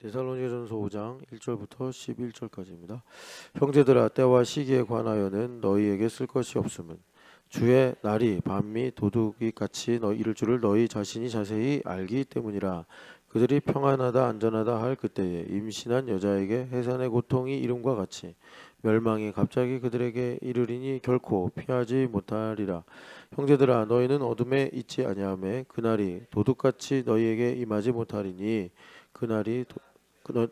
데살로니가전서 5장 1절부터 11절까지입니다. 형제들아, 때와 시기에 관하여는 너희에게 쓸 것이 없음은 주의 날이 밤이 도둑이 같이 이를 줄을 너희 자신이 자세히 알기 때문이라. 그들이 평안하다 안전하다 할 그때에 임신한 여자에게 해산의 고통이 이름과 같이 멸망이 갑자기 그들에게 이르리니 결코 피하지 못하리라. 형제들아, 너희는 어둠에 있지 아니하매 그날이 도둑같이 너희에게 임하지 못하리니 그날이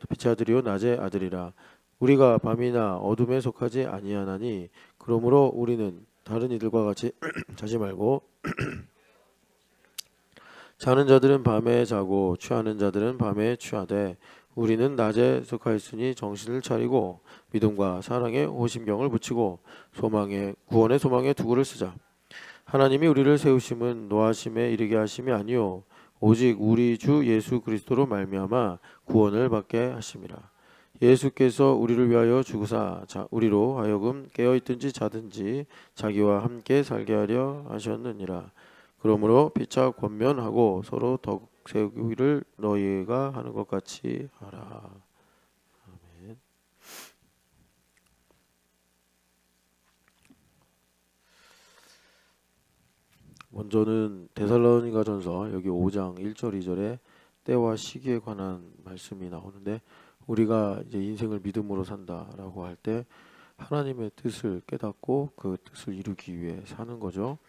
빛의 아들이요 낮의 아들이라. 우리가 밤이나 어둠에 속하지 아니하나니 그러므로 우리는 다른 이들과 같이 자지 말고 자는 자들은 밤에 자고 취하는 자들은 밤에 취하되 우리는 낮에 속하였으니 정신을 차리고 믿음과 사랑에 호심경을 붙이고 구원의 소망에 두구를 쓰자. 하나님이 우리를 세우심은 노하심에 이르게 하심이 아니요 오직 우리 주 예수 그리스도로 말미암아 구원을 받게 하심이라. 예수께서 우리를 위하여 죽으사 우리로 하여금 깨어있든지 자든지 자기와 함께 살게 하려 하셨느니라. 그러므로 피차 권면하고 서로 더욱 세우기를 너희가 하는 것 같이 하라. 아멘. 먼저는 데살로니가전서 여기 5장 1절 2절에 때와 시기에 관한 말씀이 나오는데, 우리가 이제 인생을 믿음으로 산다라고 할 때 하나님의 뜻을 깨닫고 그 뜻을 이루기 위해 사는 거죠.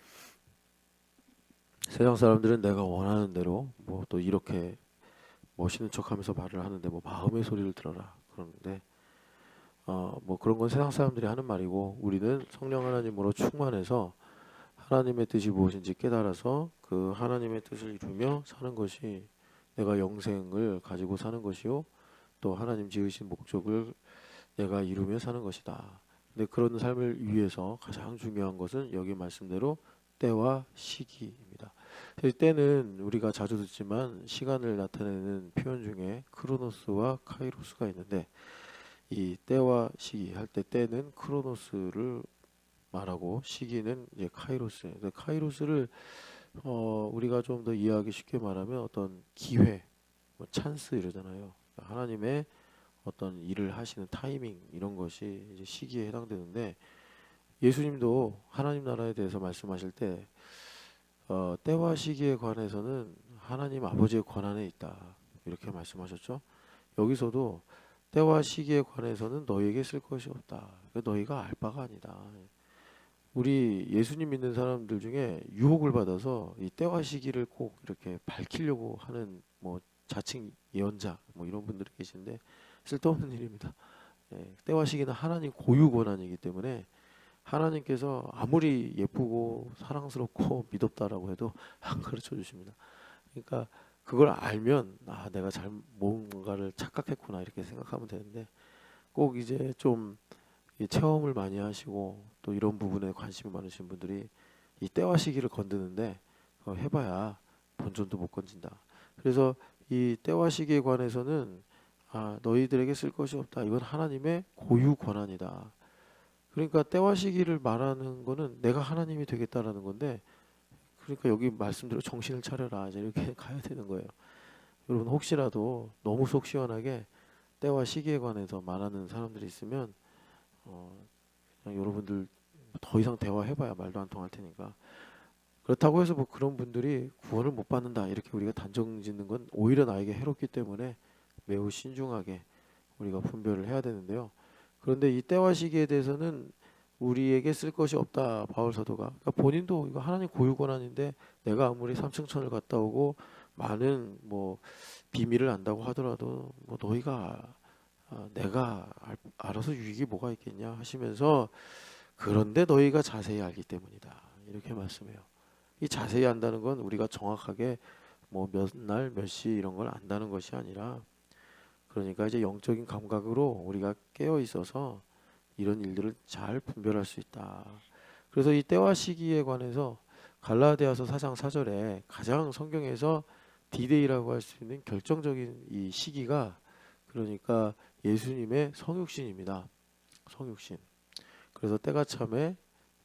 세상 사람들은 내가 원하는 대로 뭐 또 이렇게 멋있는 척하면서 말을 하는데 뭐 마음의 소리를 들어라 그러는데, 뭐 그런 건 세상 사람들이 하는 말이고, 우리는 성령 하나님으로 충만해서 하나님의 뜻이 무엇인지 깨달아서 그 하나님의 뜻을 이루며 사는 것이 내가 영생을 가지고 사는 것이요, 또 하나님 지으신 목적을 내가 이루며 사는 것이다. 근데 그런 삶을 위해서 가장 중요한 것은 여기 말씀대로 때와 시기입니다. 때는 우리가 자주 듣지만 시간을 나타내는 표현 중에 크로노스와 카이로스가 있는데, 이 때와 시기 할 때 때는 크로노스를 말하고 시기는 이제 카이로스예요. 카이로스를 우리가 좀 더 이해하기 쉽게 말하면 어떤 기회, 뭐 찬스 이러잖아요. 하나님의 어떤 일을 하시는 타이밍, 이런 것이 이제 시기에 해당되는데, 예수님도 하나님 나라에 대해서 말씀하실 때 때와 시기에 관해서는 하나님 아버지의 권한에 있다, 이렇게 말씀하셨죠. 여기서도 때와 시기에 관해서는 너희에게 쓸 것이 없다. 너희가 알 바가 아니다. 우리 예수님 믿는 사람들 중에 유혹을 받아서 이 때와 시기를 꼭 이렇게 밝히려고 하는 뭐 자칭 예언자 뭐 이런 분들이 계신데, 쓸데없는 일입니다. 때와 시기는 하나님 고유 권한이기 때문에 하나님께서 아무리 예쁘고 사랑스럽고 믿었다라고 해도 안 가르쳐 주십니다. 그러니까 그걸 알면 내가 뭔가를 착각했구나 이렇게 생각하면 되는데, 꼭 이제 좀 체험을 많이 하시고 또 이런 부분에 관심이 많으신 분들이 이 때와 시기를 건드는데 해봐야 본전도 못 건진다. 그래서 이 때와 시기에 관해서는 너희들에게 쓸 것이 없다. 이건 하나님의 고유 권한이다. 그러니까 때와 시기를 말하는 거는 내가 하나님이 되겠다라는 건데, 그러니까 여기 말씀대로 정신을 차려라 이제 이렇게 가야 되는 거예요. 여러분 혹시라도 너무 속 시원하게 때와 시기에 관해서 말하는 사람들이 있으면 그냥 여러분들 더 이상 대화해봐야 말도 안 통할 테니까. 그렇다고 해서 뭐 그런 분들이 구원을 못 받는다 이렇게 우리가 단정짓는 건 오히려 나에게 해롭기 때문에 매우 신중하게 우리가 분별을 해야 되는데요. 그런데 이 때와 시기에 대해서는 우리에게 쓸 것이 없다, 바울 사도가. 그러니까 본인도 이거 하나님 고유 권한인데, 내가 아무리 삼층천을 갔다 오고 많은 뭐 비밀을 안다고 하더라도 뭐 너희가 내가 알아서 유익이 뭐가 있겠냐 하시면서, 그런데 너희가 자세히 알기 때문이다 이렇게 말씀해요. 이 자세히 안다는 건 우리가 정확하게 뭐 몇 날 몇 시 이런 걸 안다는 것이 아니라, 그러니까 이제 영적인 감각으로 우리가 깨어 있어서 이런 일들을 잘 분별할 수 있다. 그래서 이 때와 시기에 관해서 갈라디아서 4장 4절에 가장 성경에서 디데이라고 할 수 있는 결정적인 이 시기가, 그러니까 예수님의 성육신입니다. 성육신. 그래서 때가 참에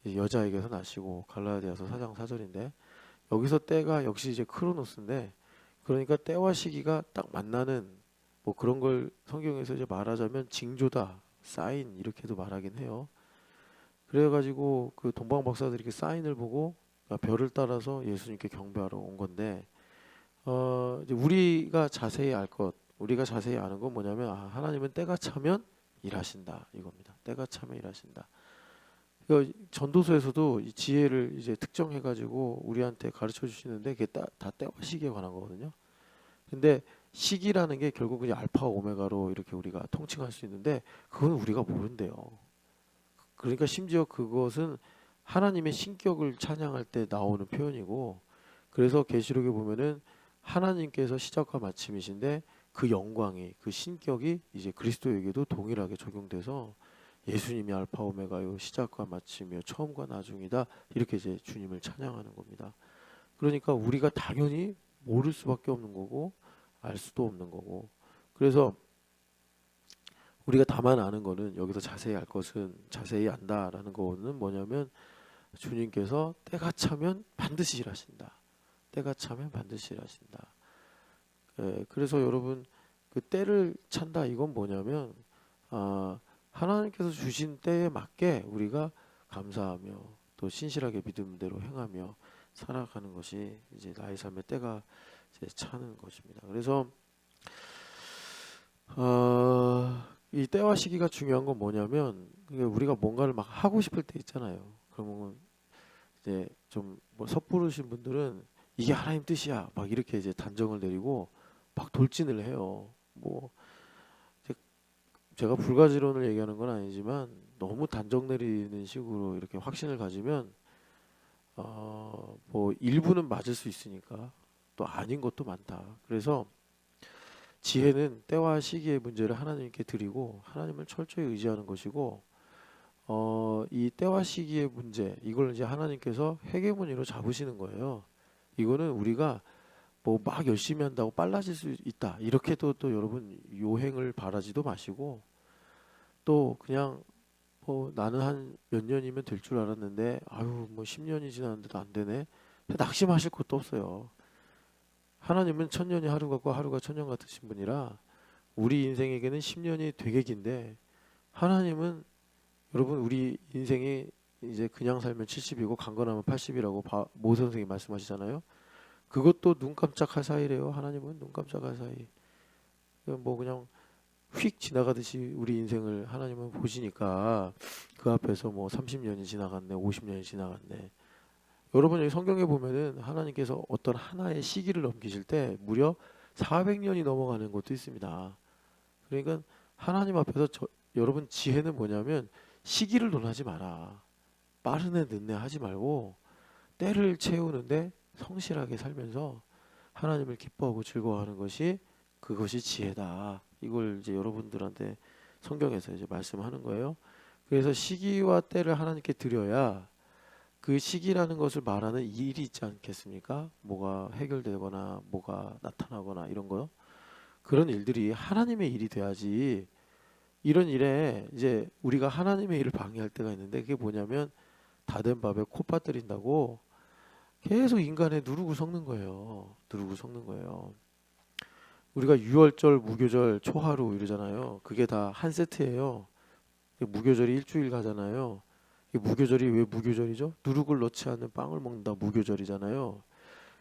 여자에게서 나시고, 갈라디아서 4장 4절인데, 여기서 때가 역시 이제 크로노스인데, 그러니까 때와 시기가 딱 만나는 뭐 그런 걸 성경에서 이제 말하자면 징조다, 사인 이렇게도 말하긴 해요. 그래가지고 그 동방 박사들이 그 사인을 보고 별을 따라서 예수님께 경배하러 온 건데, 이제 우리가 자세히 우리가 자세히 아는 건 뭐냐면, 하나님은 때가 차면 일하신다 이겁니다. 때가 차면 일하신다. 전도서에서도 이 지혜를 이제 특정해가지고 우리한테 가르쳐 주시는데, 그게 다 때와 시기에 관한 거거든요. 근데 시기라는 게 결국 그냥 알파 오메가로 이렇게 우리가 통칭할 수 있는데, 그건 우리가 모른대요. 그러니까 심지어 그것은 하나님의 신격을 찬양할 때 나오는 표현이고, 그래서 계시록에 보면은 하나님께서 시작과 마침이신데 그 영광이, 그 신격이 이제 그리스도에게도 동일하게 적용돼서 예수님이 알파 오메가요, 시작과 마침이요, 처음과 나중이다, 이렇게 이제 주님을 찬양하는 겁니다. 그러니까 우리가 당연히 모를 수밖에 없는 거고 알 수도 없는 거고, 그래서 우리가 다만 아는 거는, 여기서 자세히 알 것은, 자세히 안다라는 거는 뭐냐면, 주님께서 때가 차면 반드시 일하신다. 때가 차면 반드시 일하신다. 그래서 여러분, 그 때를 찬다 이건 뭐냐면, 하나님께서 주신 때에 맞게 우리가 감사하며 또 신실하게 믿음대로 행하며 살아가는 것이 이제 나의 삶의 때가 이제 차는 것입니다. 그래서 이 때와 시기가 중요한 건 뭐냐면, 우리가 뭔가를 막 하고 싶을 때 있잖아요. 그러면 이제 좀 뭐 섣부르신 분들은 이게 하나님 뜻이야 막 이렇게 이제 단정을 내리고 막 돌진을 해요. 뭐 제가 불가지론을 얘기하는 건 아니지만, 너무 단정 내리는 식으로 이렇게 확신을 가지면 뭐 일부는 맞을 수 있으니까 또 아닌 것도 많다. 그래서 지혜는 때와 시기의 문제를 하나님께 드리고 하나님을 철저히 의지하는 것이고, 이 때와 시기의 문제, 이걸 이제 하나님께서 회개문으로 잡으시는 거예요. 이거는 우리가 뭐 막 열심히 한다고 빨라질 수 있다, 이렇게 또 여러분 요행을 바라지도 마시고, 또 그냥 뭐 나는 한 몇 년이면 될 줄 알았는데 아유 뭐 10년이 지났는데도 안 되네, 낙심하실 것도 없어요. 하나님은 천년이 하루 같고 하루가 천년 같으신 분이라 우리 인생에게는 10년이 되게 긴데, 하나님은 여러분 우리 인생이 이제 그냥 살면 70이고 강건하면 80이라고 모 선생님이 말씀하시잖아요. 그것도 눈 깜짝할 사이래요. 하나님은 눈 깜짝할 사이. 뭐 그냥 휙 지나가듯이 우리 인생을 하나님은 보시니까, 그 앞에서 뭐 30년이 지나갔네, 50년이 지나갔네. 여러분 여기 성경에 보면은 하나님께서 어떤 하나의 시기를 넘기실 때 무려 400년이 넘어가는 것도 있습니다. 그러니까 하나님 앞에서 여러분 지혜는 뭐냐면, 시기를 논하지 마라. 빠른 애 늦네 하지 말고 때를 채우는데 성실하게 살면서 하나님을 기뻐하고 즐거워하는 것이, 그것이 지혜다. 이걸 이제 여러분들한테 성경에서 이제 말씀하는 거예요. 그래서 시기와 때를 하나님께 드려야 그 시기라는 것을 말하는 일이 있지 않겠습니까? 뭐가 해결되거나 뭐가 나타나거나 이런 거요. 그런 일들이 하나님의 일이 돼야지. 이런 일에 이제 우리가 하나님의 일을 방해할 때가 있는데, 그게 뭐냐면 다 된 밥에 코 빠뜨린다고 계속 인간의 누르고 섞는 거예요. 누르고 섞는 거예요. 우리가 유월절, 무교절, 초하루 이러잖아요. 그게 다 한 세트예요. 무교절이 일주일 가잖아요. 무교절이 왜 무교절이죠? 누룩을 넣지 않는 빵을 먹는다, 무교절이잖아요.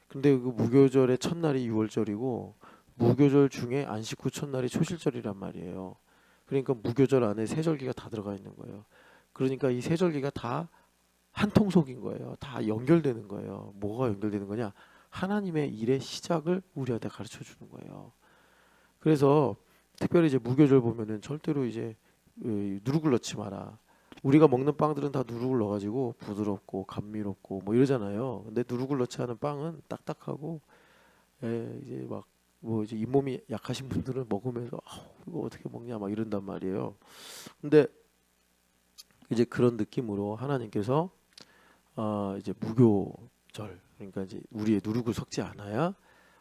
근데 그 무교절의 첫날이 유월절이고, 무교절 중에 안식 후 첫날이 초실절이란 말이에요. 그러니까 무교절 안에 세절기가 다 들어가 있는 거예요. 그러니까 이 세절기가 다 한 통속인 거예요. 다 연결되는 거예요. 뭐가 연결되는 거냐? 하나님의 일의 시작을 우리한테 가르쳐 주는 거예요. 그래서 특별히 이제 무교절 보면은 절대로 이제 누룩을 넣지 마라. 우리가 먹는 빵들은 다 누룩을 넣어가지고 부드럽고 감미롭고 뭐 이러잖아요. 근데 누룩을 넣지 않은 빵은 딱딱하고, 이제 막 뭐 이제 잇몸이 약하신 분들은 먹으면서 이거 어떻게 먹냐 막 이런단 말이에요. 근데 이제 그런 느낌으로 하나님께서 이제 무교절, 그러니까 이제 우리의 누룩을 섞지 않아야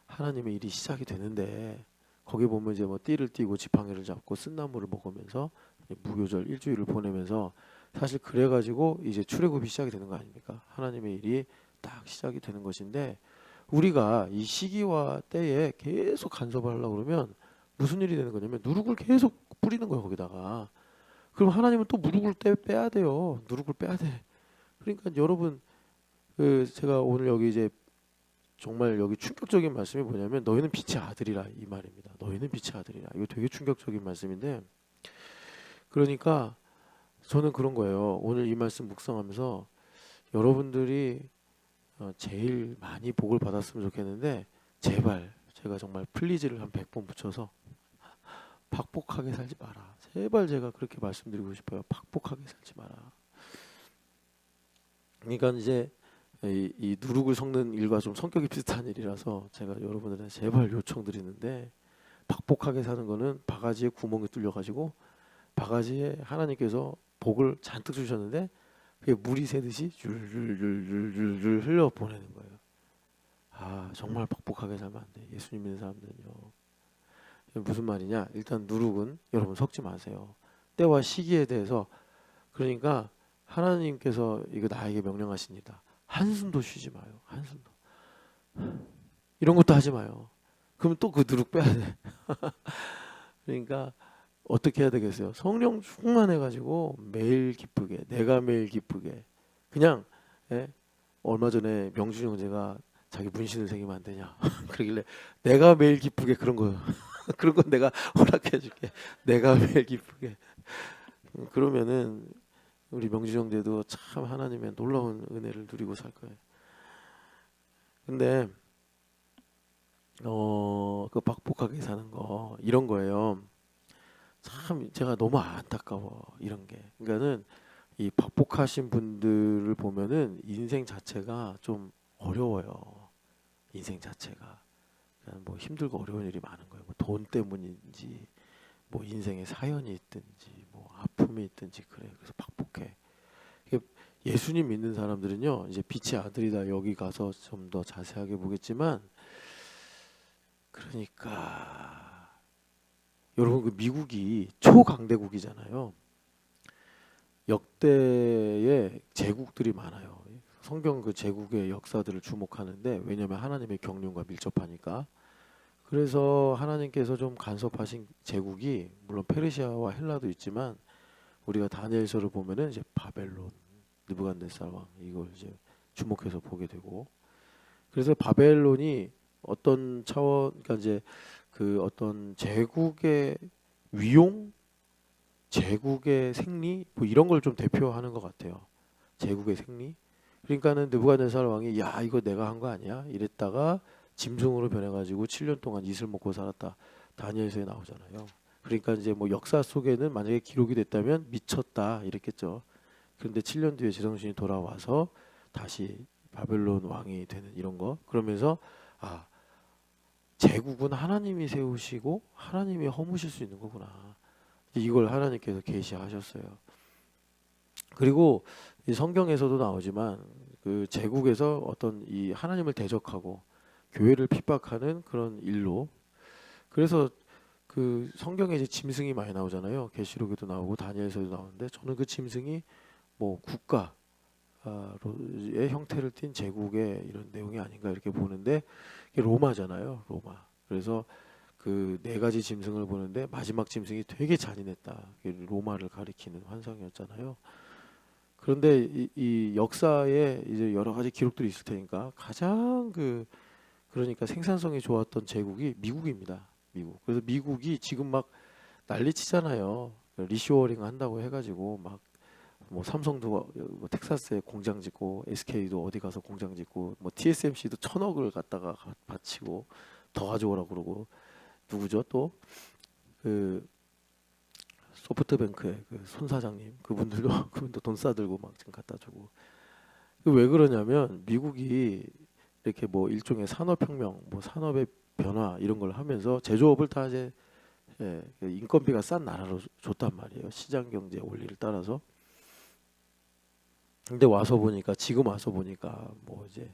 하나님의 일이 시작이 되는데, 거기 보면 이제 뭐 띠를 띠고 지팡이를 잡고 쓴나물을 먹으면서 무교절 일주일을 보내면서, 사실 그래가지고 이제 출애굽이 시작이 되는 거 아닙니까? 하나님의 일이 딱 시작이 되는 것인데, 우리가 이 시기와 때에 계속 간섭을 하려고 그러면 무슨 일이 되는 거냐면 누룩을 계속 뿌리는 거예요 거기다가. 그럼 하나님은 또 누룩을 빼야 돼요. 누룩을 빼야 돼. 그러니까 여러분 그 제가 오늘 여기 이제 정말 여기 충격적인 말씀이 뭐냐면 너희는 빛의 아들이라 이 말입니다. 너희는 빛의 아들이라. 이거 되게 충격적인 말씀인데 그러니까 저는 그런 거예요. 오늘 이 말씀 묵상하면서 여러분들이 제일 많이 복을 받았으면 좋겠는데 제발 제가 정말 플리즈를 한 100번 붙여서 박복하게 살지 마라. 제발 제가 그렇게 말씀드리고 싶어요. 박복하게 살지 마라. 그러니까 이제 이 누룩을 섞는 일과 좀 성격이 비슷한 일이라서 제가 여러분들한테 제발 요청드리는데 박복하게 사는 거는 바가지에 구멍이 뚫려가지고 바가지에 하나님께서 복을 잔뜩 주셨는데 그게 물이 새듯이 줄줄줄줄줄 흘려 보내는 거예요. 아 정말 박복하게 살면 안 돼. 예수님 믿는 사람들은요. 무슨 말이냐? 일단 누룩은 여러분 섞지 마세요. 때와 시기에 대해서 그러니까 하나님께서 이거 나에게 명령하십니다. 한숨도 쉬지 마요. 한숨도. 이런 것도 하지 마요. 그럼 또 그 누룩 빼야 돼. 그러니까 어떻게 해야 되겠어요? 성령 충만해가지고 매일 기쁘게 내가 매일 기쁘게 그냥 예? 얼마 전에 명준이 형제가 자기 문신을 새기면 안 되냐 그러길래 내가 매일 기쁘게 그런 거 그런 건 내가 허락해줄게. 내가 매일 기쁘게. 그러면은 우리 명준이 형제도 참 하나님의 놀라운 은혜를 누리고 살 거예요. 근데 그 박복하게 사는 거 이런 거예요. 참 제가 너무 안타까워 이런 게. 그러니까는 이 박복하신 분들을 보면은 인생 자체가 좀 어려워요. 인생 자체가 그냥 뭐 힘들고 어려운 일이 많은 거예요. 뭐 돈 때문인지 뭐 인생에 사연이 있든지 뭐 아픔이 있든지 그래. 그래서 박복해. 예수님 믿는 사람들은요 이제 빛의 아들이다 여기 가서 좀 더 자세하게 보겠지만 그러니까 여러분 그 미국이 초강대국이잖아요. 역대의 제국들이 많아요. 성경 그 제국의 역사들을 주목하는데 왜냐하면 하나님의 경륜과 밀접하니까. 그래서 하나님께서 좀 간섭하신 제국이 물론 페르시아와 헬라도 있지만 우리가 다니엘서를 보면은 이제 바벨론, 느부갓네살 왕 이걸 이제 주목해서 보게 되고 그래서 바벨론이 어떤 차원 그러니까 이제 그 어떤 제국의 위용, 제국의 생리 뭐 이런 걸 좀 대표하는 것 같아요. 제국의 생리. 그러니까는 느부갓네살 왕이 야 이거 내가 한 거 아니야? 이랬다가 짐승으로 변해가지고 7년 동안 이슬 먹고 살았다. 다니엘서에 나오잖아요. 그러니까 이제 뭐 역사 속에는 만약에 기록이 됐다면 미쳤다 이랬겠죠. 그런데 7년 뒤에 제정신이 돌아와서 다시 바벨론 왕이 되는 이런 거. 그러면서 아 제국은 하나님이 세우시고 하나님이 허무실 수 있는 거구나. 이걸 하나님께서 계시하셨어요. 그리고 이 성경에서도 나오지만 그 제국에서 어떤 이 하나님을 대적하고 교회를 핍박하는 그런 일로 그래서 그 성경에 이제 짐승이 많이 나오잖아요. 계시록에도 나오고 다니엘서에도 나오는데 저는 그 짐승이 뭐 국가의 형태를 띤 제국의 이런 내용이 아닌가 이렇게 보는데 이게 로마잖아요. 로마. 그래서 그 네 가지 짐승을 보는데 마지막 짐승이 되게 잔인했다. 로마를 가리키는 환상이었잖아요. 그런데 이 역사에 이제 여러 가지 기록들이 있을 테니까 가장 그러니까 생산성이 좋았던 제국이 미국입니다. 미국. 그래서 미국이 지금 막 난리치잖아요. 리쇼어링 한다고 해가지고 막 뭐 삼성도 뭐 텍사스에 공장 짓고 SK도 어디 가서 공장 짓고 뭐 TSMC도 1,000억을 갖다가 바치고 더 가져오라고 그러고 누구죠 또 그 소프트뱅크의 그 손 사장님 그분들도 그분도 돈 싸들고 막 지금 갖다 주고 왜 그러냐면 미국이 이렇게 뭐 일종의 산업혁명 뭐 산업의 변화 이런 걸 하면서 제조업을 다 이제 인건비가 싼 나라로 줬단 말이에요. 시장 경제 원리를 따라서. 근데 와서 보니까 지금 와서 보니까 뭐 이제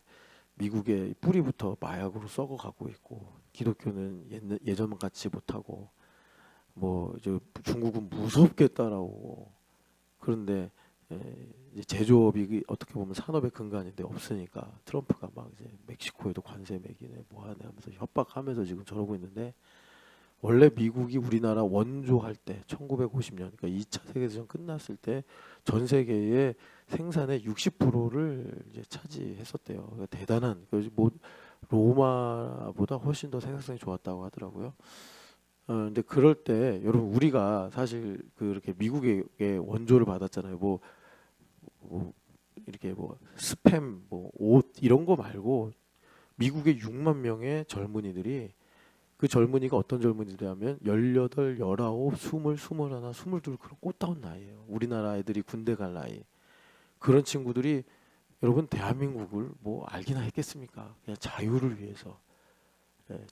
미국의 뿌리부터 마약으로 썩어가고 있고 기독교는 예전 같지 못하고 뭐 이제 중국은 무섭게 따라오고 그런데 이제 제조업이 어떻게 보면 산업의 근간인데 없으니까 트럼프가 막 이제 멕시코에도 관세 매기네 뭐하네 하면서 협박하면서 지금 저러고 있는데 원래 미국이 우리나라 원조할 때 1950년 그러니까 2차 세계대전 끝났을 때 전 세계의 생산의 60%를 이제 차지했었대요. 그러니까 대단한 뭐 로마보다 훨씬 더 생산성이 좋았다고 하더라고요. 근데 그럴 때 여러분 우리가 사실 그렇게 미국의 원조를 받았잖아요. 뭐 이렇게 뭐 스팸, 뭐 옷 이런 거 말고 미국의 6만 명의 젊은이들이 그 젊은이가 어떤 젊은이들이냐면 18, 19, 20, 21, 22 그런 꽃다운 나이예요. 우리나라 애들이 군대 갈 나이. 그런 친구들이 여러분 대한민국을 뭐 알기나 했겠습니까? 그냥 자유를 위해서.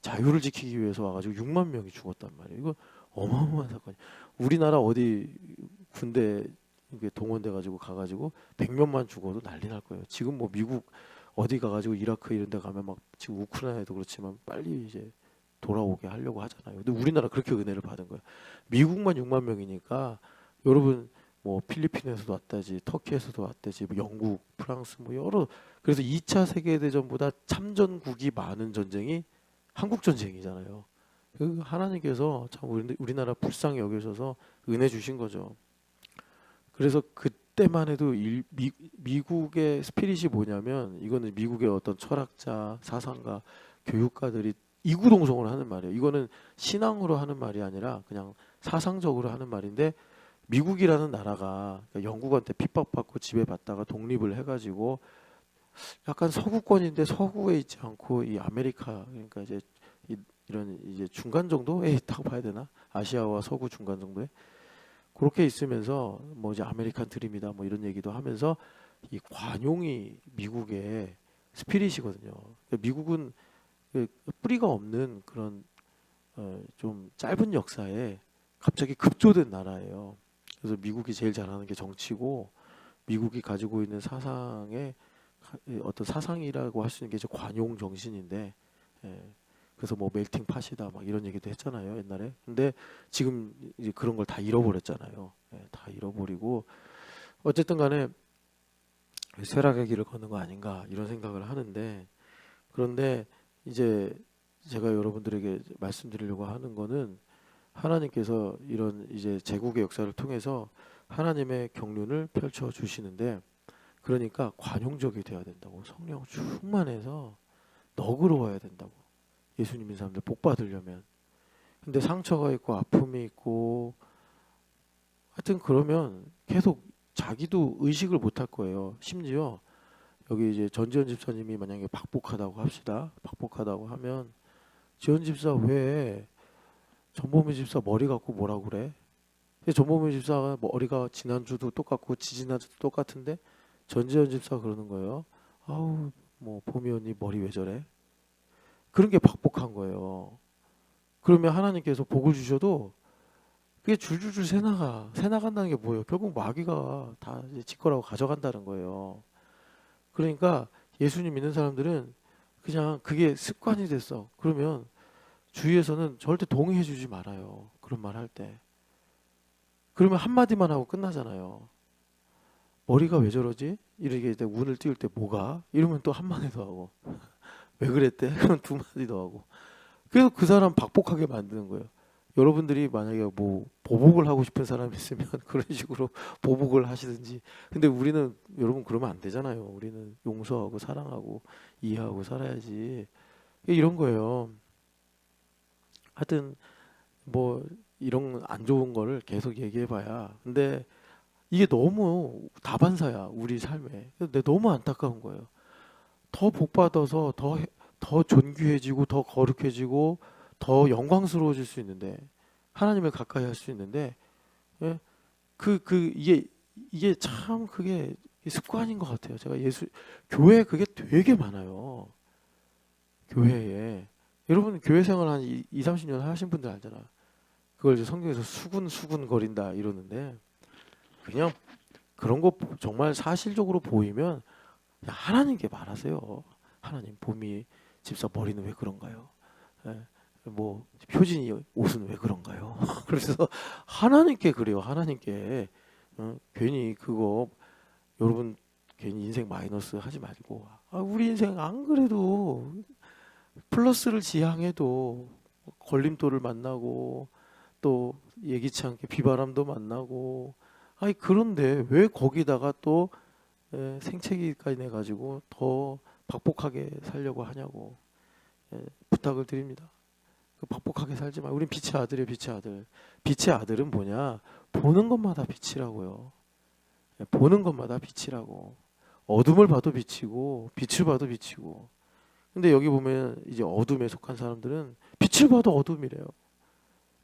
자유를 지키기 위해서 와가지고 6만 명이 죽었단 말이에요. 이거 어마어마한 사건이. 우리나라 어디 군대 이게 동원돼가지고 가가지고 100명만 죽어도 난리 날 거예요. 지금 뭐 미국 어디 가가지고 이라크 이런 데 가면 막 지금 우크라이나에도 그렇지만 빨리 이제 돌아오게 하려고 하잖아요. 근데 우리나라 그렇게 은혜를 받은 거예요. 미국만 6만 명이니까 여러분 뭐 필리핀에서도 왔다지, 터키에서도 왔다지, 뭐 영국, 프랑스 뭐 여러 그래서 2차 세계대전보다 참전국이 많은 전쟁이 한국 전쟁이잖아요. 그 하나님께서 참 우리나라 불쌍히 여기셔서 은혜 주신 거죠. 그래서 그때만 해도 미국의 스피릿이 뭐냐면 이거는 미국의 어떤 철학자, 사상가, 교육가들이 이구동성으로 하는 말이에요. 이거는 신앙으로 하는 말이 아니라 그냥 사상적으로 하는 말인데 미국이라는 나라가 영국한테 핍박받고 지배받다가 독립을 해가지고 약간 서구권인데 서구에 있지 않고 이 아메리카 그러니까 이제 이런 이제 중간 정도에 있다고 봐야 되나? 아시아와 서구 중간 정도에 그렇게 있으면서 뭐 이제 아메리칸 드림이다 뭐 이런 얘기도 하면서 이 관용이 미국의 스피릿이거든요. 그러니까 미국은 그 뿌리가 없는 그런 좀 짧은 역사에 갑자기 급조된 나라예요. 그래서 미국이 제일 잘하는 게 정치고 미국이 가지고 있는 사상의 어떤 사상이라고 할 수 있는 게 이제 관용 정신인데 그래서 뭐 멜팅 팟이다 막 이런 얘기도 했잖아요 옛날에. 근데 지금 이제 그런 걸 다 잃어버렸잖아요. 다 잃어버리고 어쨌든 간에 쇠락의 길을 걷는 거 아닌가 이런 생각을 하는데 그런데 이제 제가 여러분들에게 말씀드리려고 하는 거는 하나님께서 이런 이제 제국의 역사를 통해서 하나님의 경륜을 펼쳐 주시는데 그러니까 관용적이 되어야 된다고 성령 충만해서 너그러워야 된다고 예수님 믿는 사람들 복 받으려면 근데 상처가 있고 아픔이 있고 하여튼 그러면 계속 자기도 의식을 못할 거예요. 심지어 여기 이제 전지현 집사님이 만약에 박복하다고 합시다. 박복하다고 하면 지현 집사 왜 전보미 집사 머리 갖고 뭐라 그래? 전보미 집사가 머리가 지난주도 똑같고 지지난주도 똑같은데 전지현 집사가 그러는 거예요. 아우 뭐 보미 언니 머리 왜 저래? 그런 게 박복한 거예요. 그러면 하나님께서 복을 주셔도 그게 줄줄줄 새나간다는 게 뭐예요? 결국 마귀가 다 이제 지 거라고 가져간다는 거예요. 그러니까 예수님 믿는 사람들은 그냥 그게 습관이 됐어. 그러면 주위에서는 절대 동의해 주지 말아요. 그런 말 할 때. 그러면 한마디만 하고 끝나잖아요. 머리가 왜 저러지? 이렇게 운을 띄울 때 뭐가? 이러면 또 한마디 더 하고. 왜 그랬대? 그럼 두 마디 더 하고. 그래서 그 사람 박복하게 만드는 거예요. 여러분들이 만약에 뭐 보복을 하고 싶은 사람이 있으면 그런 식으로 보복을 하시든지. 근데 우리는 여러분 그러면 안 되잖아요. 우리는 용서하고 사랑하고 이해하고 살아야지. 이런 거예요. 하여튼 뭐 이런 안 좋은 거를 계속 얘기해봐야. 근데 이게 너무 다반사야 우리 삶에. 근데 너무 안타까운 거예요. 더 복받아서 더 존귀해지고 더 거룩해지고 더 영광스러워질 수 있는데 하나님을 가까이 할 수 있는데 예? 이게 참 그게 습관인 것 같아요. 제가 교회 그게 되게 많아요. 교회에 여러분 교회 생활 한 2, 30년 하신 분들 알잖아. 그걸 이제 성경에서 수군 거린다 이러는데 그냥 그런 거 정말 사실적으로 보이면 그냥 하나님께 말하세요. 하나님 보미 집사 머리는 왜 그런가요? 예, 뭐 효진이 옷은 왜 그런가요? 그래서 하나님께 그래요. 하나님께 괜히 그거 여러분 괜히 인생 마이너스 하지 말고 우리 인생 안 그래도 플러스를 지향해도 걸림돌을 만나고 또 예기치 않게 비바람도 만나고 아니 그런데 왜 거기다가 또 생채기까지 내 가지고 더 박복하게 살려고 하냐고 부탁을 드립니다. 그 박복하게 살지 마. 우린 빛의 아들이에요, 빛의 아들. 빛의 아들은 뭐냐? 보는 것마다 빛이라고요. 보는 것마다 빛이라고. 어둠을 봐도 빛이고 빛을 봐도 빛이고. 근데 여기 보면 이제 어둠에 속한 사람들은 빛을 봐도 어둠이래요.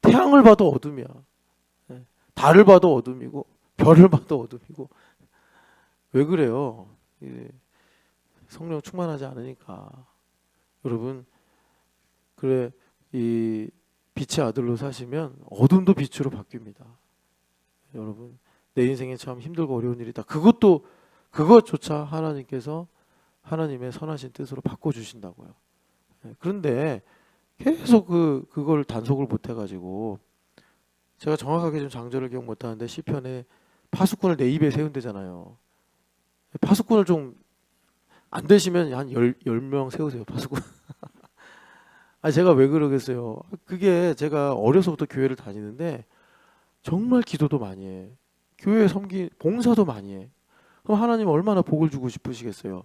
태양을 봐도 어둠이야. 달을 봐도 어둠이고 별을 봐도 어둠이고. 왜 그래요? 성령 충만하지 않으니까. 여러분 그래 이 빛의 아들로 사시면 어둠도 빛으로 바뀝니다. 여러분 내 인생에 참 힘들고 어려운 일이다. 그것조차 하나님께서 하나님의 선하신 뜻으로 바꿔주신다고요. 그런데 계속 그걸 단속을 못 해가지고 제가 정확하게 좀 장절을 기억 못하는데 시편에 파수꾼을 내 입에 세운대잖아요. 파수꾼을 좀 안 되시면 한 10명 세우세요. 파수꾼. 아 제가 왜 그러겠어요. 그게 제가 어려서부터 교회를 다니는데 정말 기도도 많이 해. 교회 봉사도 많이 해. 그럼 하나님 얼마나 복을 주고 싶으시겠어요.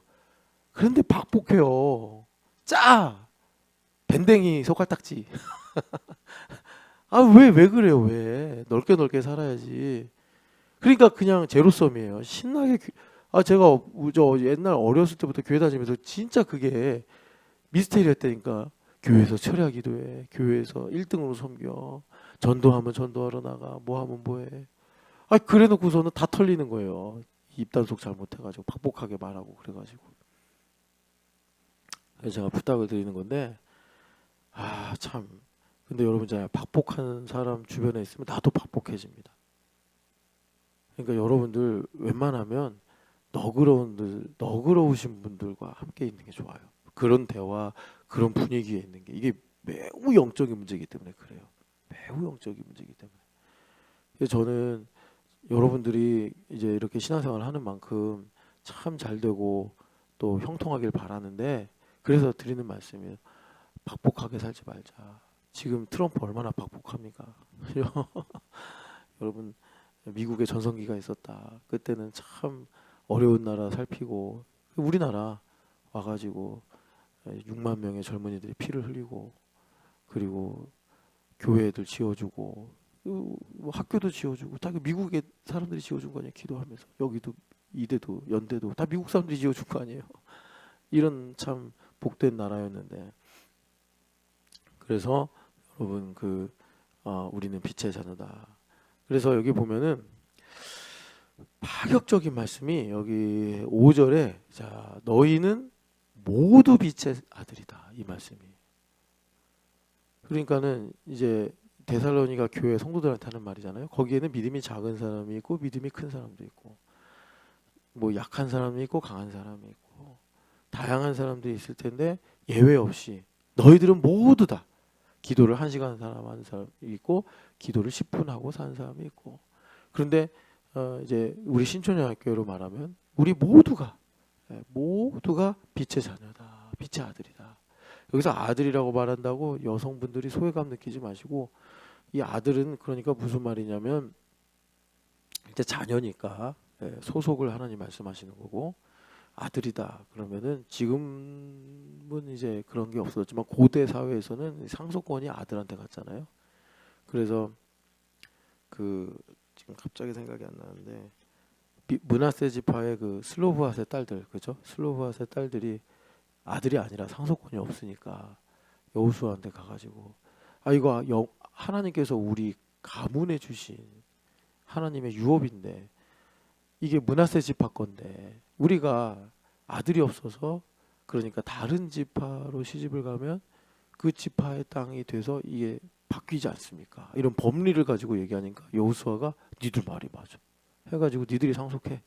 그런데 박복해요. 짜! 밴댕이 손가락지. 아, 왜 그래요, 왜? 넓게 살아야지. 그러니까 그냥 제로섬이에요. 신나게, 제가 저 옛날 어렸을 때부터 교회 다니면서 진짜 그게 미스테리였다니까. 교회에서 철야 기도해. 교회에서 1등으로 섬겨. 전도하면 전도하러 나가. 뭐 하면 뭐 해. 그래 놓고서는 다 털리는 거예요. 입단속 잘못해가지고. 박복하게 말하고 그래가지고. 그래서 제가 부탁을 드리는 건데, 참. 근데 여러분, 잘 박복하는 사람 주변에 있으면 나도 박복해집니다. 그러니까 여러분들 웬만하면 너그러우신 분들과 함께 있는 게 좋아요. 그런 대화, 그런 분위기에 있는 게 이게 매우 영적인 문제이기 때문에 그래요. 매우 영적인 문제이기 때문에. 그래서 저는 여러분들이 이제 이렇게 신앙생활을 하는 만큼 참 잘 되고 또 형통하길 바라는데 그래서 드리는 말씀이에요. 박복하게 살지 말자. 지금 트럼프 얼마나 박복합니까? 여러분 미국에 전성기가 있었다. 그때는 참 어려운 나라 살피고 우리나라 와가지고 6만 명의 젊은이들이 피를 흘리고 그리고 교회들 지어주고 뭐 학교도 지어주고 다 미국의 사람들이 지어준 거 아니에요. 기도하면서 여기도 이대도 연대도 다 미국 사람들이 지어준 거 아니에요. 이런 참 복된 나라였는데 그래서 여러분 우리는 빛의 자녀다. 그래서 여기 보면은 파격적인 말씀이 여기 5절에 자 너희는 모두 빛의 아들이다 이 말씀이. 그러니까는 이제 데살로니가 교회 성도들한테 하는 말이잖아요. 거기에는 믿음이 작은 사람이 있고 믿음이 큰 사람도 있고 뭐 약한 사람이 있고 강한 사람이 있고 다양한 사람들이 있을 텐데 예외 없이 너희들은 모두 다 기도를 1시간 하는 사람이 있고 기도를 10분 하고 사는 사람이 있고 그런데 이제 우리 신촌여학교로 말하면 우리 모두가 빛의 자녀다. 빛의 아들이다. 여기서 아들이라고 말한다고 여성분들이 소외감 느끼지 마시고 이 아들은 그러니까 무슨 말이냐면 이제 자녀니까 소속을 하나님 말씀하시는 거고 아들이다 그러면은 지금은 이제 그런 게 없었지만 고대 사회에서는 상속권이 아들한테 갔잖아요. 그래서 지금 갑자기 생각이 안 나는데 므낫세 지파의 슬로브핫의 딸들 그죠? 슬로브핫의 딸들이 아들이 아니라 상속권이 없으니까 여호수아한테 가가지고 이거 하나님께서 우리 가문에 주신 하나님의 유업인데 이게 므낫세 지파 건데 우리가 아들이 없어서 그러니까 다른 지파로 시집을 가면 그 지파의 땅이 돼서 이게 바뀌지 않습니까? 이런 법리를 가지고 얘기하니까 여호수아가 니들 말이 맞아 해가지고 니들이 상속해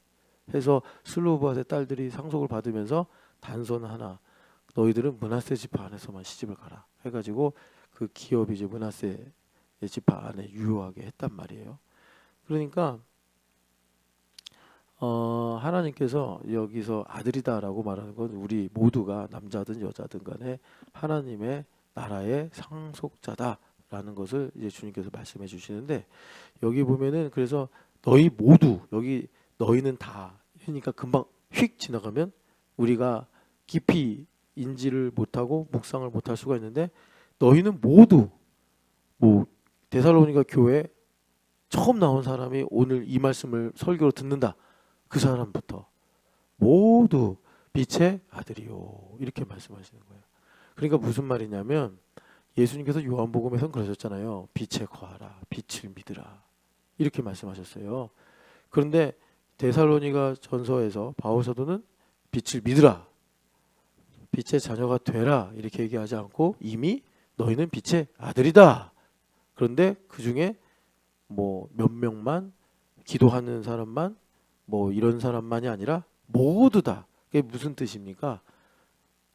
해서 슬로브핫의 딸들이 상속을 받으면서 단선 하나 너희들은 므낫세 지파 안에서만 시집을 가라 해가지고 그 기업이 이제 므낫세 지파 안에 유효하게 했단 말이에요. 그러니까 하나님께서 여기서 아들이다라고 말하는 건 우리 모두가 남자든 여자든 간에 하나님의 나라의 상속자다라는 것을 이제 주님께서 말씀해 주시는데, 여기 보면은 그래서 너희 모두, 여기 너희는 다 그러니까 금방 휙 지나가면 우리가 깊이 인지를 못하고 묵상을 못할 수가 있는데, 너희는 모두, 뭐 데살로니가 교회 처음 나온 사람이 오늘 이 말씀을 설교로 듣는다, 그 사람부터 모두 빛의 아들이요, 이렇게 말씀하시는 거예요. 그러니까 무슨 말이냐면, 예수님께서 요한복음에선 그러셨잖아요. 빛에 거하라, 빛을 믿으라, 이렇게 말씀하셨어요. 그런데 데살로니가 전서에서 바울 사도는 빛을 믿으라, 빛의 자녀가 되라, 이렇게 얘기하지 않고 이미 너희는 빛의 아들이다. 그런데 그 중에 뭐 몇 명만, 기도하는 사람만, 뭐 이런 사람만이 아니라 모두 다. 그게 무슨 뜻입니까?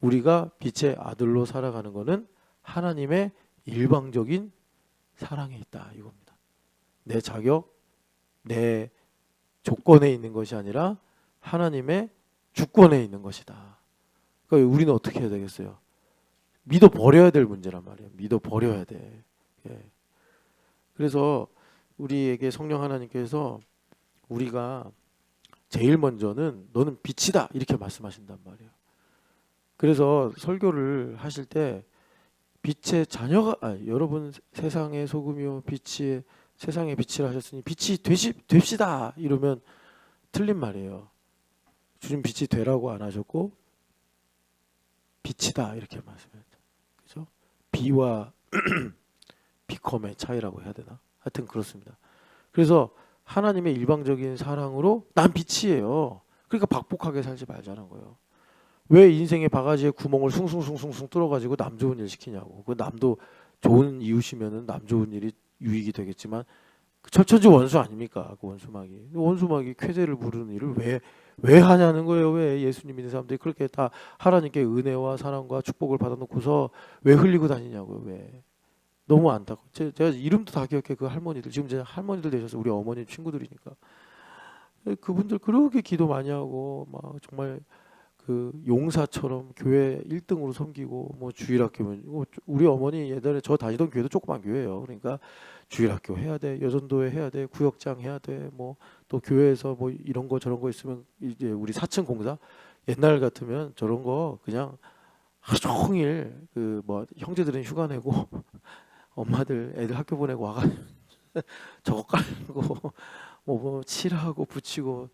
우리가 빛의 아들로 살아가는 것은 하나님의 일방적인 사랑에 있다, 이겁니다. 내 자격, 내 조건에 있는 것이 아니라 하나님의 주권에 있는 것이다. 그러니까 우리는 어떻게 해야 되겠어요? 믿어 버려야 될 문제란 말이에요. 믿어 버려야 돼. 예. 그래서 우리에게 성령 하나님께서 우리가 제일 먼저는 너는 빛이다, 이렇게 말씀하신단 말이에요. 그래서 설교를 하실 때 빛의 자녀가, 여러분 세상의 소금이요 빛이 세상의 빛이라 하셨으니 빛이 됩시다, 이러면 틀린 말이에요. 주님 빛이 되라고 안 하셨고 빛이다, 이렇게 말씀했죠. 그죠? 비와 비컴의 차이라고 해야 되나? 하여튼 그렇습니다. 그래서 하나님의 일방적인 사랑으로 난 빛이에요. 그러니까 박복하게 살지 말자는 거예요. 왜 인생의 바가지에 구멍을 숭숭숭숭 뚫어가지고 남 좋은 일 시키냐고. 그 남도 좋은 이웃이면은 남 좋은 일이 유익이 되겠지만, 그 철천지 원수 아닙니까? 그 원수막이 쾌재를 부르는 일을 왜 하냐는 거예요. 왜 예수님 믿는 사람들이 그렇게 다 하나님께 은혜와 사랑과 축복을 받아놓고서 왜 흘리고 다니냐고요. 왜? 너무 안타까워. 제가 이름도 다 기억해. 그 할머니들, 지금 제 할머니들 되셔서 우리 어머니 친구들이니까, 그분들 그렇게 기도 많이 하고 막 정말 그 용사처럼 교회 1등으로 섬기고, 뭐 주일학교면 우리 어머니 예전에 저 다니던 교회도 조그만 교회예요. 그러니까 주일학교 해야 돼, 여전도회 해야 돼, 구역장 해야 돼, 뭐 또 교회에서 뭐 이런 거 저런 거 있으면, 이제 우리 4층 공사 옛날 같으면 저런 거 그냥 하루 종일 그 뭐 형제들은 휴가 내고 엄마들 애들 학교 보내고 와가지고 저거 깔고 뭐 칠하고 붙이고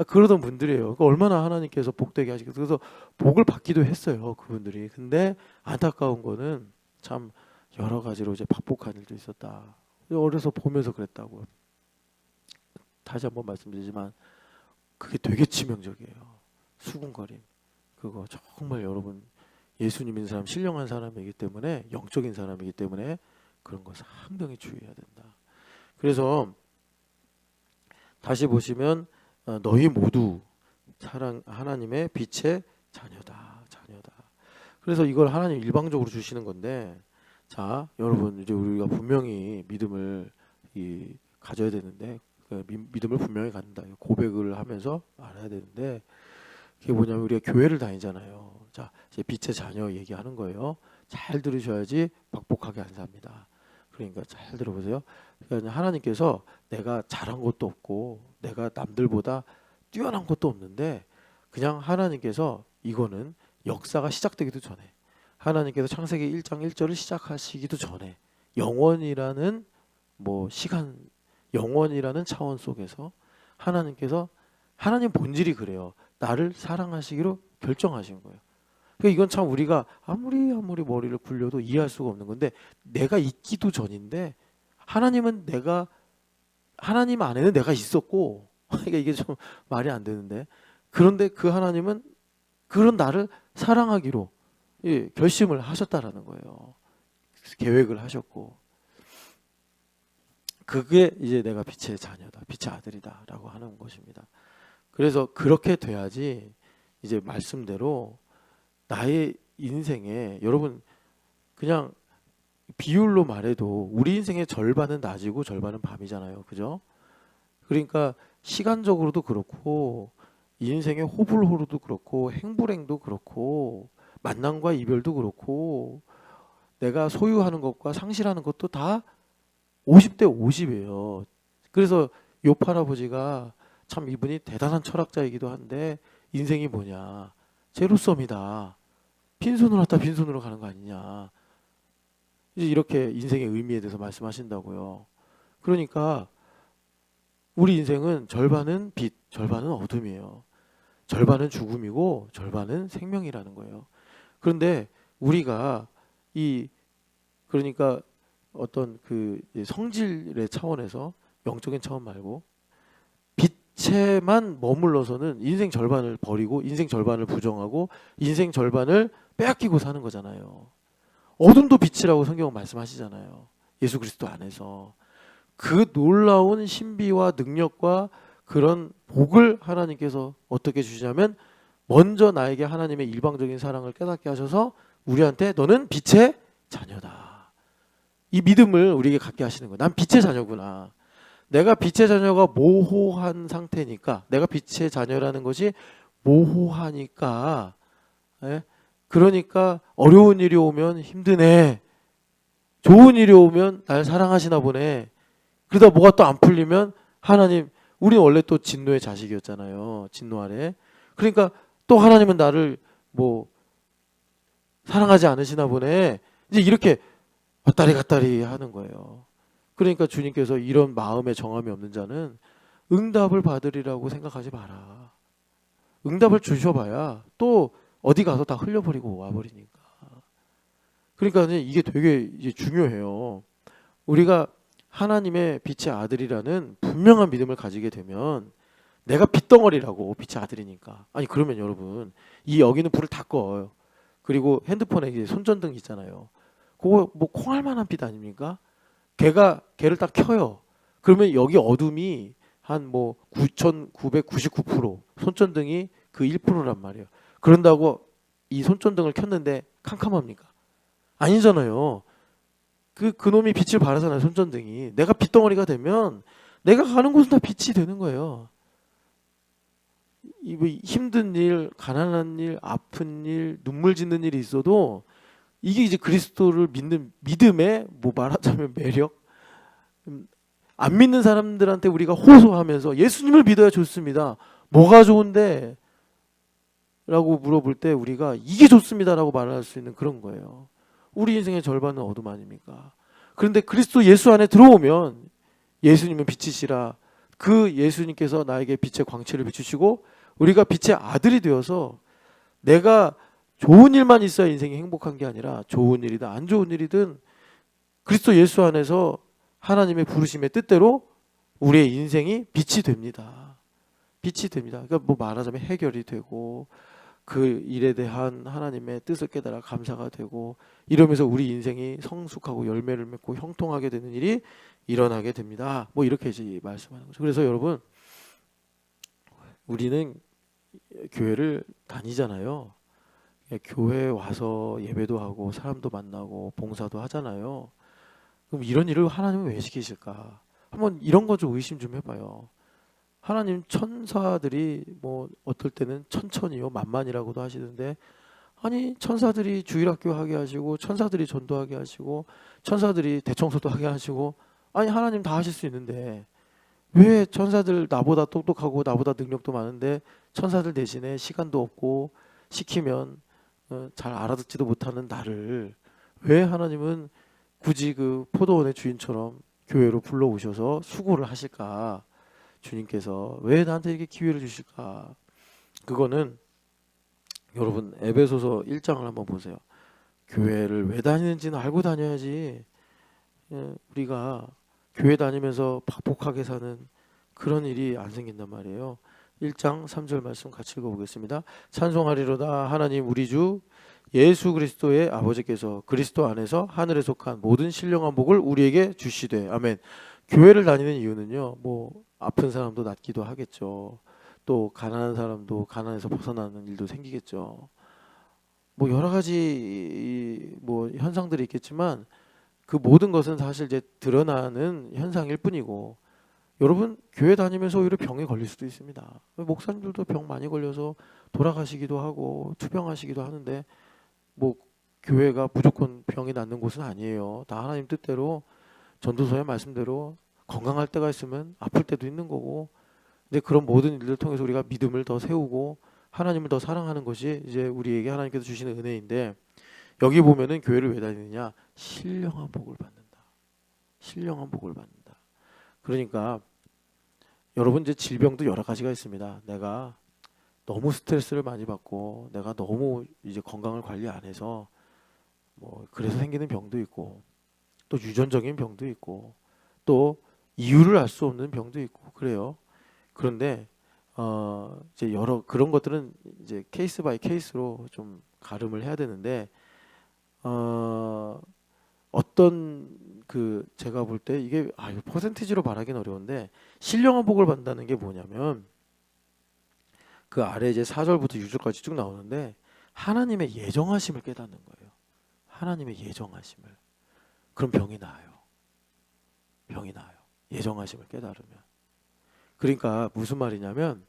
그러던 분들이에요. 그러니까 얼마나 하나님께서 복되게 하시겠어요. 그래서 복을 받기도 했어요, 그분들이. 근데 안타까운 거는 참 여러 가지로 이제 박복한 일도 있었다. 어려서 보면서 그랬다고. 다시 한번 말씀드리지만 그게 되게 치명적이에요. 수군거림. 그거 정말 여러분, 예수 믿는 사람, 신령한 사람이기 때문에, 영적인 사람이기 때문에 그런 거 상당히 주의해야 된다. 그래서 다시 보시면 너희 모두 하나님의 빛의 자녀다. 그래서 이걸 하나님 일방적으로 주시는 건데, 자 여러분, 이제 우리가 분명히 믿음을 가져야 되는데, 믿음을 분명히 갖는다, 고백을 하면서 알아야 되는데, 그게 뭐냐면 우리가 교회를 다니잖아요. 자 이제 빛의 자녀 얘기하는 거예요. 잘 들으셔야지 박복하게 안 삽니다. 그러니까 잘 들어보세요. 그러니까 하나님께서 내가 잘한 것도 없고 내가 남들보다 뛰어난 것도 없는데, 그냥 하나님께서 이거는 역사가 시작되기도 전에, 하나님께서 창세기 1장 1절을 시작하시기도 전에, 영원이라는 뭐 시간, 영원이라는 차원 속에서 하나님 본질이 그래요. 나를 사랑하시기로 결정하신 거예요. 그러니까 이건 참 우리가 아무리 머리를 굴려도 이해할 수가 없는 건데, 내가 있기도 전인데 하나님 안에는 내가 있었고 그러니까 이게 좀 말이 안 되는데, 그런데 그 하나님은 그런 나를 사랑하기로 결심을 하셨다라는 거예요. 계획을 하셨고, 그게 이제 내가 빛의 자녀다, 빛의 아들이다라고 하는 것입니다. 그래서 그렇게 돼야지 이제 말씀대로 나의 인생에, 여러분 그냥 비율로 말해도 우리 인생의 절반은 낮이고 절반은 밤이잖아요. 그죠? 그러니까 시간적으로도 그렇고, 인생의 호불호로도 그렇고, 행불행도 그렇고, 만남과 이별도 그렇고, 내가 소유하는 것과 상실하는 것도 다 50대 50이에요. 그래서 욥 할아버지가 참 이분이 대단한 철학자이기도 한데 인생이 뭐냐? 제로섬이다. 빈손으로 왔다 빈손으로 가는 거 아니냐. 이제 이렇게 인생의 의미에 대해서 말씀하신다고요. 그러니까 우리 인생은 절반은 빛, 절반은 어둠이에요. 절반은 죽음이고 절반은 생명이라는 거예요. 그런데 우리가 그러니까 어떤 그 성질의 차원에서 영적인 차원 말고 빛에만 머물러서는 인생 절반을 버리고 인생 절반을 부정하고 인생 절반을 빼앗기고 사는 거잖아요. 어둠도 빛이라고 성경은 말씀하시잖아요. 예수 그리스도 안에서. 그 놀라운 신비와 능력과 그런 복을 하나님께서 어떻게 주시냐면 먼저 나에게 하나님의 일방적인 사랑을 깨닫게 하셔서 우리한테 너는 빛의 자녀다. 이 믿음을 우리에게 갖게 하시는 거예요. 난 빛의 자녀구나. 내가 빛의 자녀가 모호한 상태니까 내가 빛의 자녀라는 것이 모호하니까 그러니까 어려운 일이 오면 힘드네. 좋은 일이 오면 날 사랑하시나 보네. 그러다 뭐가 또 안 풀리면 하나님 우리는 원래 또 진노의 자식이었잖아요. 진노 아래. 그러니까 또 하나님은 나를 뭐 사랑하지 않으시나 보네. 이제 이렇게 왔다리 갔다리 하는 거예요. 그러니까 주님께서 이런 마음에 정함이 없는 자는 응답을 받으리라고 생각하지 마라. 응답을 주셔봐야 또 어디 가서 다 흘려버리고 와버리니까. 그러니까 이게 되게 이제 중요해요. 우리가 하나님의 빛의 아들이라는 분명한 믿음을 가지게 되면 내가 빛덩어리라고 빛의 아들이니까. 아니 그러면 여러분 이 여기는 불을 다 꺼요. 그리고 핸드폰에 이제 손전등 있잖아요. 그거 뭐 콩할 만한 빛 아닙니까? 걔를 딱 켜요. 그러면 여기 어둠이 한 뭐 9,999% 손전등이 그 1%란 말이에요. 그런다고 이 손전등을 켰는데 캄캄합니까? 아니잖아요. 그놈이 빛을 발하잖아요. 손전등이. 내가 빛덩어리가 되면 내가 가는 곳은 다 빛이 되는 거예요. 힘든 일, 가난한 일, 아픈 일, 눈물 짓는 일이 있어도 이게 이제 그리스도를 믿는 믿음의 뭐 말하자면 매력. 안 믿는 사람들한테 우리가 호소하면서 예수님을 믿어야 좋습니다. 뭐가 좋은데? 라고 물어볼 때 우리가 이게 좋습니다라고 말할 수 있는 그런 거예요. 우리 인생의 절반은 어둠 아닙니까? 그런데 그리스도 예수 안에 들어오면 예수님은 빛이시라. 그 예수님께서 나에게 빛의 광채를 비추시고 우리가 빛의 아들이 되어서 내가 좋은 일만 있어야 인생이 행복한 게 아니라 좋은 일이든 안 좋은 일이든 그리스도 예수 안에서 하나님의 부르심의 뜻대로 우리의 인생이 빛이 됩니다. 빛이 됩니다. 그러니까 뭐 말하자면 해결이 되고 그 일에 대한 하나님의 뜻을 깨달아 감사가 되고 이러면서 우리 인생이 성숙하고 열매를 맺고 형통하게 되는 일이 일어나게 됩니다. 뭐 이렇게 이제 말씀하는 거죠. 그래서 여러분 우리는 교회를 다니잖아요. 교회에 와서 예배도 하고 사람도 만나고 봉사도 하잖아요. 그럼 이런 일을 하나님은 왜 시키실까? 한번 이런 거 좀 의심 좀 해봐요. 하나님 천사들이 뭐 어떨 때는 천천히요 만만이라고도 하시는데 아니 천사들이 주일학교 하게 하시고 천사들이 전도하게 하시고 천사들이 대청소도 하게 하시고 아니 하나님 다 하실 수 있는데 왜 천사들 나보다 똑똑하고 나보다 능력도 많은데 천사들 대신에 시간도 없고 시키면 잘 알아듣지도 못하는 나를 왜 하나님은 굳이 그 포도원의 주인처럼 교회로 불러오셔서 수고를 하실까? 주님께서 왜 나한테 이렇게 기회를 주실까? 그거는 여러분 에베소서 1장을 한번 보세요. 교회를 왜 다니는지는 알고 다녀야지. 우리가 교회 다니면서 박복하게 사는 그런 일이 안 생긴단 말이에요. 1장 3절 말씀 같이 읽어보겠습니다. 찬송하리로다 하나님 우리 주 예수 그리스도의 아버지께서 그리스도 안에서 하늘에 속한 모든 신령한 복을 우리에게 주시되 아멘. 교회를 다니는 이유는요. 뭐 아픈 사람도 낫기도 하겠죠. 또 가난한 사람도 가난에서 벗어나는 일도 생기겠죠. 뭐 여러 가지 뭐 현상들이 있겠지만 그 모든 것은 사실 이제 드러나는 현상일 뿐이고 여러분 교회 다니면서 오히려 병에 걸릴 수도 있습니다. 목사님들도 병 많이 걸려서 돌아가시기도 하고 투병하시기도 하는데 뭐 교회가 무조건 병이 낫는 곳은 아니에요. 다 하나님 뜻대로 전도서의 말씀대로 건강할 때가 있으면 아플 때도 있는 거고, 근데 그런 모든 일들을 통해서 우리가 믿음을 더 세우고 하나님을 더 사랑하는 것이 이제 우리에게 하나님께서 주시는 은혜인데, 여기 보면은 교회를 왜 다니느냐? 신령한 복을 받는다. 신령한 복을 받는다. 그러니까 여러분, 이제 질병도 여러 가지가 있습니다. 내가 너무 스트레스를 많이 받고 내가 너무 이제 건강을 관리 안 해서 뭐 그래서 생기는 병도 있고, 또 유전적인 병도 있고, 또 이유를 알 수 없는 병도 있고 그래요. 그런데 이제 여러 그런 것들은 이제 케이스 바이 케이스로 좀 가름을 해야 되는데, 어떤 그 제가 볼 때 이게 이거 퍼센티지로 말하기는 어려운데, 신령한 복을 받는다는 게 뭐냐면 그 아래 이제 4절부터 6절까지 쭉 나오는데, 하나님의 예정하심을 깨닫는 거예요. 하나님의 예정하심을. 그럼 병이 나아요. 병이 나아요. 예정하심을 깨달으면. 그러니까 무슨 말이냐면,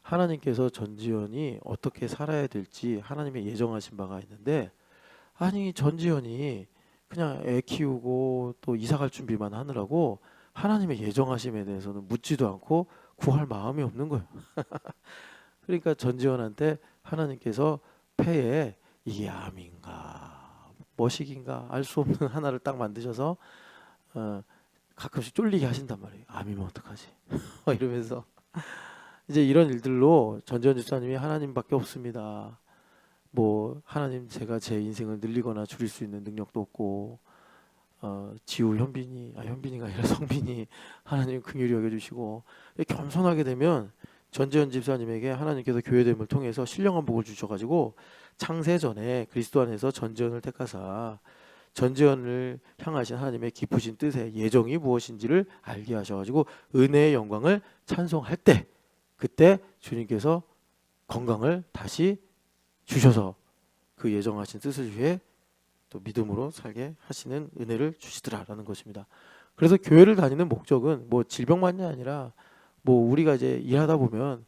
하나님께서 전지현이 어떻게 살아야 될지 하나님의 예정하신 바가 있는데, 아니 전지현이 그냥 애 키우고 또 이사 갈 준비만 하느라고 하나님의 예정하심에 대해서는 묻지도 않고 구할 마음이 없는 거예요. 그러니까 전지현한테 하나님께서 폐에 이게 암인가 머식인가 알 수 없는 하나를 딱 만드셔서 가끔씩 쫄리게 하신단 말이에요. 암이면 어떡하지? 이러면서 이제 이런 일들로 전지현 집사님이 하나님밖에 없습니다. 뭐 하나님, 제가 제 인생을 늘리거나 줄일 수 있는 능력도 없고, 지우 현빈이가 아니라 성빈이 하나님 긍휼히 여겨주시고, 겸손하게 되면 전지현 집사님에게 하나님께서 교회됨을 통해서 신령한 복을 주셔가지고 창세전에 그리스도 안에서 전지현을 택하사 전지현을 향하신 하나님의 깊으신 뜻의 예정이 무엇인지를 알게 하셔가지고 은혜의 영광을 찬송할 때, 그때 주님께서 건강을 다시 주셔서 그 예정하신 뜻을 위해 또 믿음으로 살게 하시는 은혜를 주시더라라는 것입니다. 그래서 교회를 다니는 목적은 뭐 질병만이 아니라, 뭐 우리가 이제 일하다 보면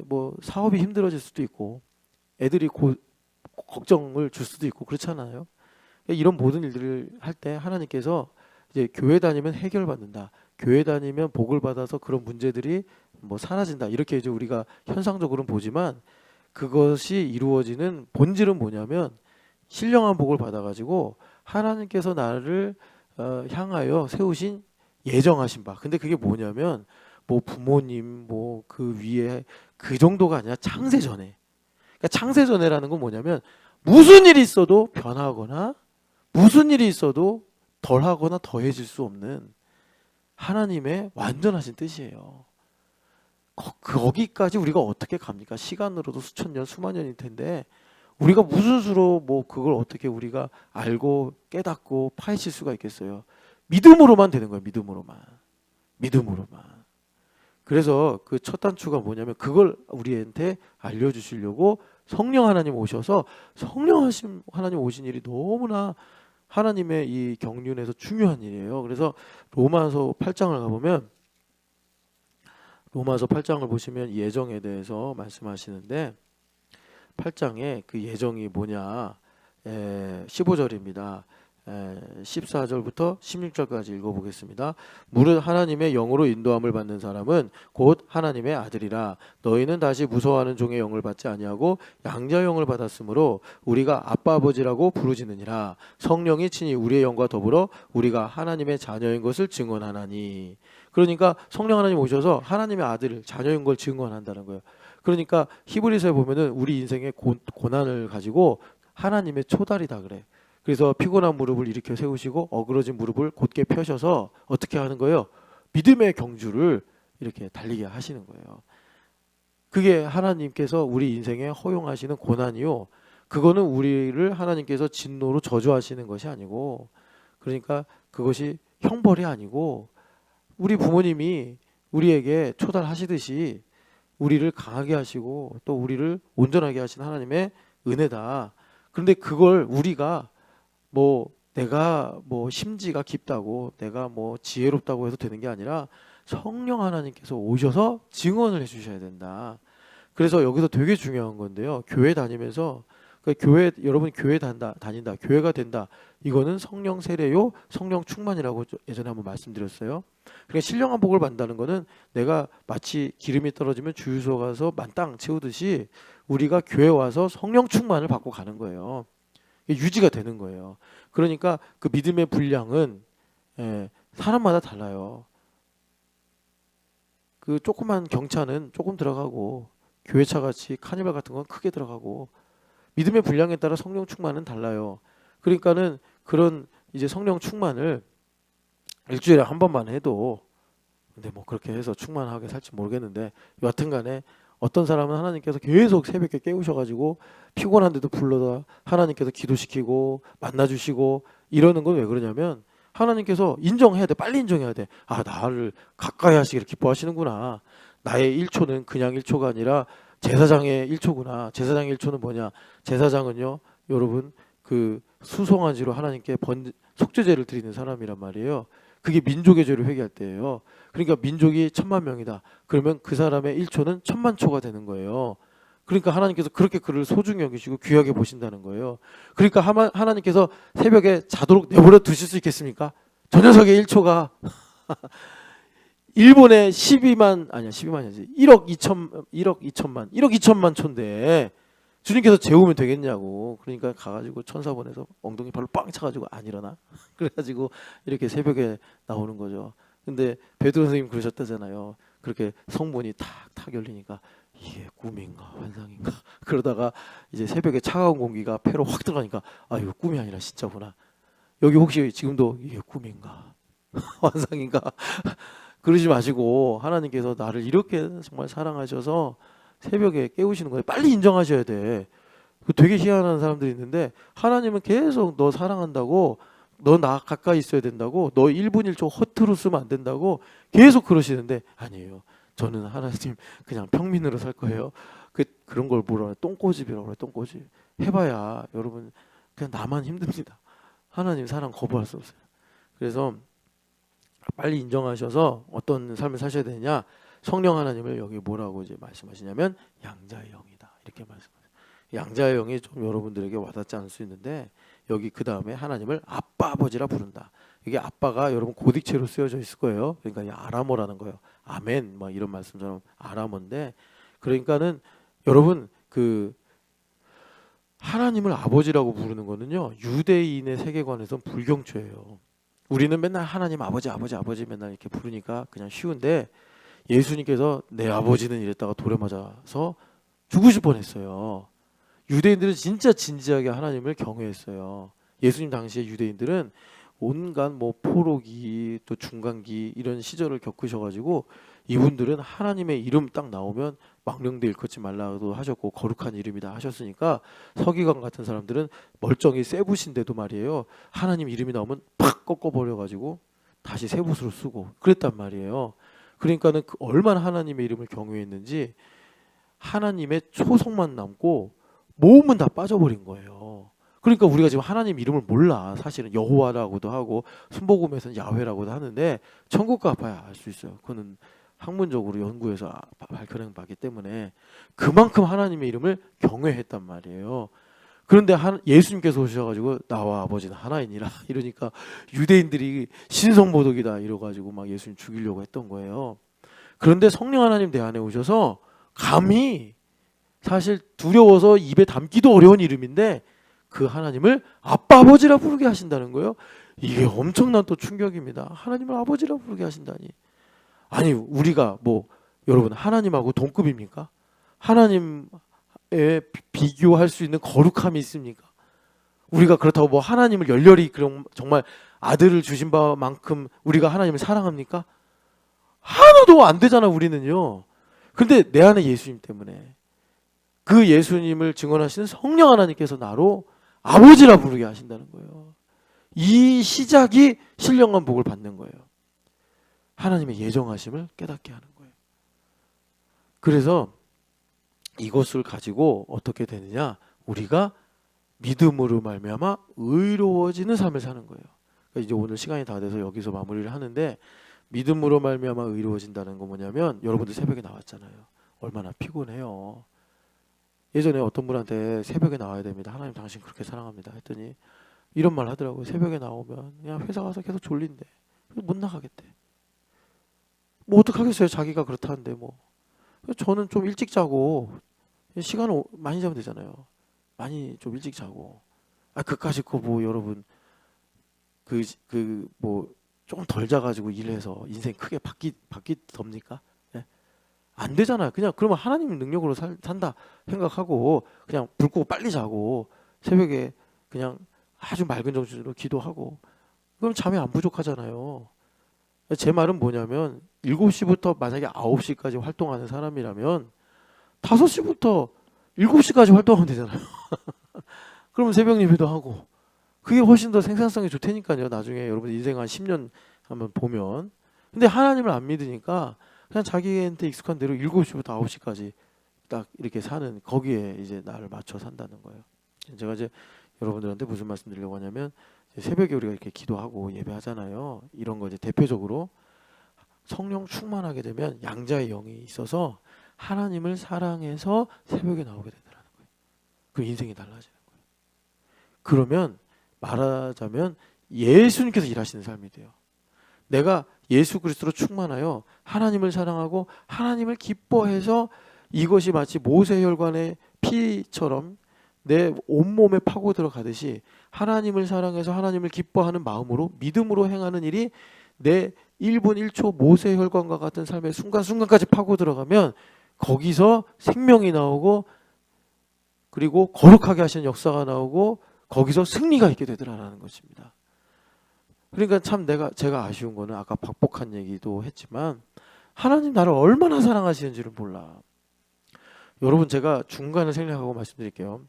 뭐 사업이 힘들어질 수도 있고 애들이 걱정을 줄 수도 있고 그렇잖아요. 이런 모든 일들을 할 때 하나님께서 이제 교회 다니면 해결받는다, 교회 다니면 복을 받아서 그런 문제들이 뭐 사라진다, 이렇게 이제 우리가 현상적으로는 보지만, 그것이 이루어지는 본질은 뭐냐면 신령한 복을 받아가지고 하나님께서 나를 향하여 세우신 예정하신 바. 근데 그게 뭐냐면 뭐 부모님 뭐 그 위에 그 정도가 아니라 창세전에. 그러니까 창세전에라는 건 뭐냐면 무슨 일이 있어도 변하거나 무슨 일이 있어도 덜하거나 더해질 수 없는 하나님의 완전하신 뜻이에요. 거기까지 우리가 어떻게 갑니까? 시간으로도 수천 년, 수만 년일 텐데 우리가 무슨 수로 뭐 그걸 어떻게 우리가 알고 깨닫고 파헤칠 수가 있겠어요? 믿음으로만 되는 거예요. 믿음으로만. 그래서 그 첫 단추가 뭐냐면 그걸 우리한테 알려주시려고 성령 하나님 오셔서, 성령 하나님 오신 일이 너무나 하나님의 이 경륜에서 중요한 일이에요. 그래서 로마서 8장을 가보면, 로마서 8장을 보시면 예정에 대해서 말씀하시는데, 8장에 그 예정이 뭐냐, 15절입니다. 14절부터 16절까지 읽어보겠습니다. 무릇 하나님의 영으로 인도함을 받는 사람은 곧 하나님의 아들이라. 너희는 다시 무서워하는 종의 영을 받지 아니하고 양자의 영을 받았으므로 우리가 아빠 아버지라고 부르짖느니라. 성령이 친히 우리의 영과 더불어 우리가 하나님의 자녀인 것을 증언하나니. 그러니까 성령 하나님 오셔서 하나님의 아들, 자녀인 걸 증언한다는 거예요. 그러니까 히브리서에 보면은 우리 인생의 고난을 가지고 하나님의 초달이다 그래. 그래서 피곤한 무릎을 일으켜 세우시고 어그러진 무릎을 곧게 펴셔서 어떻게 하는 거예요? 믿음의 경주를 이렇게 달리게 하시는 거예요. 그게 하나님께서 우리 인생에 허용하시는 고난이요, 그거는 우리를 하나님께서 진노로 저주하시는 것이 아니고, 그러니까 그것이 형벌이 아니고 우리 부모님이 우리에게 초달하시듯이 우리를 강하게 하시고 또 우리를 온전하게 하신 하나님의 은혜다. 그런데 그걸 우리가 뭐 내가 뭐 심지가 깊다고 내가 뭐 지혜롭다고 해서 되는 게 아니라 성령 하나님께서 오셔서 증언을 해주셔야 된다. 그래서 여기서 되게 중요한 건데요, 교회 다니면서 그러니까 교회 여러분이 교회 다닌다, 교회가 된다. 이거는 성령 세례요, 성령 충만이라고 예전에 한번 말씀드렸어요. 그러니까 신령한 복을 받는다는 거는 내가 마치 기름이 떨어지면 주유소 가서 만땅 채우듯이 우리가 교회 와서 성령 충만을 받고 가는 거예요. 이게 유지가 되는 거예요. 그러니까 그 믿음의 분량은 사람마다 달라요. 그 조그만 경차는 조금 들어가고 교회차 같이 카니발 같은 건 크게 들어가고 믿음의 분량에 따라 성령 충만은 달라요. 그러니까는 그런 이제 성령 충만을 일주일에 한 번만 해도 근데 뭐 그렇게 해서 충만하게 살지 모르겠는데 여하튼간에 어떤 사람은 하나님께서 계속 새벽에 깨우셔가지고 피곤한데도 불러다 하나님께서 기도시키고 만나주시고 이러는 건 왜 그러냐면 하나님께서 인정해야 돼. 빨리 인정해야 돼. 아, 나를 가까이 하시기를 기뻐하시는구나. 나의 1초는 그냥 1초가 아니라 제사장의 1초구나. 제사장의 1초는 뭐냐? 제사장은요, 여러분 그 수송아지로 하나님께 속죄제를 드리는 사람이란 말이에요. 그게 민족의 죄를 회개할 때예요. 그러니까 민족이 10,000,000명이다. 그러면 그 사람의 1초는 10,000,000초가 되는 거예요. 그러니까 하나님께서 그렇게 그를 소중히 여기시고 귀하게 보신다는 거예요. 그러니까 하나님께서 새벽에 자도록 내버려 두실 수 있겠습니까? 저 녀석의 1초가 일본의 12만 아니야 12만이지 1억 2천만 초인데 주님께서 재우면 되겠냐고. 그러니까 가가지고 천사 보내서 엉덩이 발로 빵 차가지고 안 일어나. 그래가지고 이렇게 새벽에 나오는 거죠. 근데 베드로 선생님 그러셨다잖아요. 그렇게 성문이 탁탁 열리니까 이게 꿈인가 환상인가 그러다가 이제 새벽에 차가운 공기가 폐로 확 들어가니까 아 이거 꿈이 아니라 진짜구나. 여기 혹시 지금도 이게 꿈인가 환상인가 그러지 마시고 하나님께서 나를 이렇게 정말 사랑하셔서 새벽에 깨우시는 거예요. 빨리 인정하셔야 돼. 되게 희한한 사람들이 있는데 하나님은 계속 너 사랑한다고 너 나 가까이 있어야 된다고 너 1분 1초 허투루 쓰면 안 된다고 계속 그러시는데 아니에요. 저는 하나님 그냥 평민으로 살 거예요. 그런 걸 뭐라 그래? 똥꼬집이라고 그래. 똥꼬집. 해봐야 여러분 그냥 나만 힘듭니다. 하나님 사랑 거부할 수 없어요. 그래서 빨리 인정하셔서 어떤 삶을 사셔야 되느냐? 성령 하나님을 여기 뭐라고 이제 말씀하시냐면 양자의 영이다. 이렇게 말씀하세요. 양자의 영이 좀 여러분들에게 와닿지 않을 수 있는데 여기 그 다음에 하나님을 아빠 아버지라 부른다. 이게 아빠가 여러분 고딕체로 쓰여져 있을 거예요. 그러니까 이 아람어라는 거예요. 아멘 뭐 이런 말씀처럼 아람어인데 그러니까는 여러분 그 하나님을 아버지라고 부르는 거는요 유대인의 세계관에선 불경죄예요. 우리는 맨날 하나님 아버지 맨날 이렇게 부르니까 그냥 쉬운데 예수님께서 내 아버지는 이랬다가 돌에 맞아서 죽으실 뻔했어요. 유대인들은 진짜 진지하게 하나님을 경외했어요. 예수님 당시에 유대인들은 온갖 뭐 포로기 또 중간기 이런 시절을 겪으셔가지고 이분들은 하나님의 이름 딱 나오면 망령되 일컫지 말라고 하셨고 거룩한 이름이다 하셨으니까 서기관 같은 사람들은 멀쩡히 세붓인데도 말이에요 하나님 이름이 나오면 팍 꺾어버려가지고 다시 세붓으로 쓰고 그랬단 말이에요. 그러니까는 얼마나 하나님의 이름을 경외했는지 하나님의 초성만 남고 모음은 다 빠져버린 거예요. 그러니까 우리가 지금 하나님 이름을 몰라. 사실은 여호와라고도 하고 순복음에서는 야훼라고도 하는데 천국 가봐야 알 수 있어요. 그거는 학문적으로 연구해서 밝혀낸 바기 때문에 그만큼 하나님의 이름을 경외했단 말이에요. 그런데 예수님께서 오셔가지고 나와 아버지는 하나이니라 이러니까 유대인들이 신성모독이다 이러가지고 막 예수님 죽이려고 했던 거예요. 그런데 성령 하나님 내 안에 오셔서 감히 사실 두려워서 입에 담기도 어려운 이름인데 그 하나님을 아빠 아버지라 부르게 하신다는 거예요. 이게 엄청난 또 충격입니다. 하나님을 아버지라 부르게 하신다니. 아니 우리가 뭐 여러분 하나님하고 동급입니까? 하나님에 비교할 수 있는 거룩함이 있습니까? 우리가 그렇다고 뭐 하나님을 열렬히 그런 정말 아들을 주신 바만큼 우리가 하나님을 사랑합니까? 하나도 안 되잖아 우리는요. 근데 내 안에 예수님 때문에 그 예수님을 증언하시는 성령 하나님께서 나로 아버지라 부르게 하신다는 거예요. 이 시작이 신령한 복을 받는 거예요. 하나님의 예정하심을 깨닫게 하는 거예요. 그래서 이것을 가지고 어떻게 되느냐? 우리가 믿음으로 말미암아 의로워지는 삶을 사는 거예요. 그러니까 이제 오늘 시간이 다 돼서 여기서 마무리를 하는데 믿음으로 말미암아 의로워진다는 건 뭐냐면 여러분들 새벽에 나왔잖아요. 얼마나 피곤해요. 예전에 어떤 분한테 새벽에 나와야 됩니다. 하나님 당신 그렇게 사랑합니다. 했더니 이런 말 하더라고요. 새벽에 나오면 그냥 회사 가서 계속 졸린대. 못 나가겠대. 뭐 어떡하겠어요. 자기가 그렇다는데 뭐. 저는 좀 일찍 자고 시간을 많이 자면 되잖아요. 많이 좀 일찍 자고. 그까짓 거 뭐 여러분 뭐 조금 덜 자가지고 일해서 인생 크게 바뀌덥니까? 예? 안 되잖아요. 그냥 그러면 하나님 능력으로 산다 생각하고 그냥 불 끄고 빨리 자고 새벽에 그냥 아주 맑은 정신으로 기도하고 그럼 잠이 안 부족하잖아요. 제 말은 뭐냐면 7시부터 만약에 9시까지 활동하는 사람이라면 5시부터 7시까지 활동하면 되잖아요. 그러면 새벽 예배도 하고 그게 훨씬 더 생산성이 좋다니까요. 나중에 여러분 인생 한 10년 한번 보면. 근데 하나님을 안 믿으니까 그냥 자기한테 익숙한 대로 7시부터 9시까지 딱 이렇게 사는 거기에 이제 나를 맞춰 산다는 거예요. 제가 이제 여러분들한테 무슨 말씀 드리려고 하냐면 새벽에 우리가 이렇게 기도하고 예배하잖아요. 이런 거 이제 대표적으로 성령 충만하게 되면 양자의 영이 있어서 하나님을 사랑해서 새벽에 나오게 된다는 거예요. 그 인생이 달라지는 거예요. 그러면 말하자면 예수님께서 일하시는 삶이 돼요. 내가 예수 그리스도로 충만하여 하나님을 사랑하고 하나님을 기뻐해서 이것이 마치 모세 혈관의 피처럼 내 온몸에 파고 들어가듯이 하나님을 사랑해서 하나님을 기뻐하는 마음으로 믿음으로 행하는 일이 내 1분 1초 모세 혈관과 같은 삶의 순간순간까지 파고 들어가면 거기서 생명이 나오고 그리고 거룩하게 하시는 역사가 나오고 거기서 승리가 있게 되더라라는 것입니다. 그러니까 참 제가 아쉬운 거는 아까 박복한 얘기도 했지만 하나님 나를 얼마나 사랑하시는지를 몰라. 여러분 제가 중간을 생략하고 말씀드릴게요.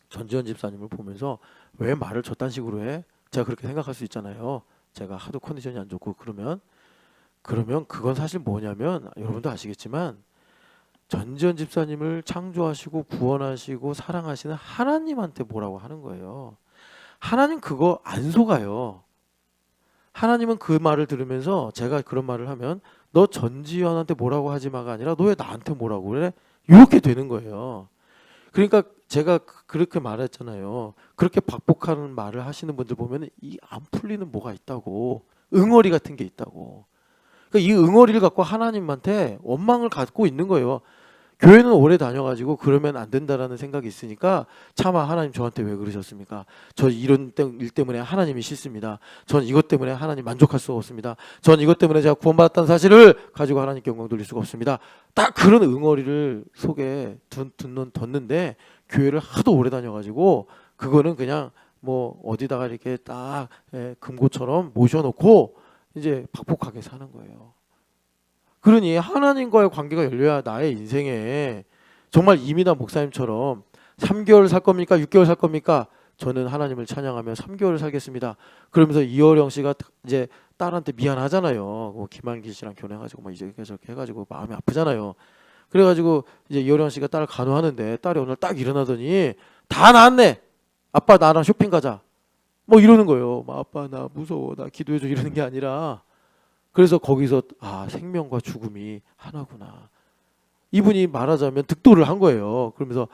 전지현 집사님을 보면서 왜 말을 저딴 식으로 해? 제가 그렇게 생각할 수 있잖아요. 제가 하도 컨디션이 안 좋고 그러면 그건 사실 뭐냐면 여러분도 아시겠지만 전지현 집사님을 창조하시고 구원하시고 사랑하시는 하나님한테 뭐라고 하는 거예요. 하나님 그거 안 속아요. 하나님은 그 말을 들으면서 제가 그런 말을 하면 너 전지현한테 뭐라고 하지 마가 아니라 너 왜 나한테 뭐라고 그래? 이렇게 되는 거예요. 그러니까 제가 그렇게 말했잖아요. 그렇게 박복하는 말을 하시는 분들 보면 이 안 풀리는 뭐가 있다고. 응어리 같은 게 있다고. 그러니까 이 응어리를 갖고 하나님한테 원망을 갖고 있는 거예요. 교회는 오래 다녀가지고 그러면 안 된다라는 생각이 있으니까 차마 하나님 저한테 왜 그러셨습니까? 저 이런 일 때문에 하나님이 싫습니다. 전 이것 때문에 하나님 만족할 수 없습니다. 전 이것 때문에 제가 구원받았다는 사실을 가지고 하나님께 영광 돌릴 수가 없습니다. 딱 그런 응어리를 속에 뒀는데 교회를 하도 오래 다녀가지고 그거는 그냥 뭐 어디다가 이렇게 딱 금고처럼 모셔놓고 이제 박복하게 사는 거예요. 그러니 하나님과의 관계가 열려야 나의 인생에 정말 이민아 목사님처럼 3개월 살 겁니까? 6개월 살 겁니까? 저는 하나님을 찬양하며 3개월 살겠습니다. 그러면서 이어령 씨가 이제 딸한테 미안하잖아요. 뭐 김한기 씨랑 결혼해가지고 막 이제 저렇게 해가지고 마음이 아프잖아요. 그래가지고 이제 이어령 씨가 딸을 간호하는데 딸이 오늘 딱 일어나더니 다 나았네. 아빠 나랑 쇼핑 가자. 뭐 이러는 거예요. 아빠 나 무서워. 나 기도해줘 이러는 게 아니라 그래서 거기서 생명과 죽음이 하나구나. 이분이 말하자면 득도를 한 거예요. 그러면서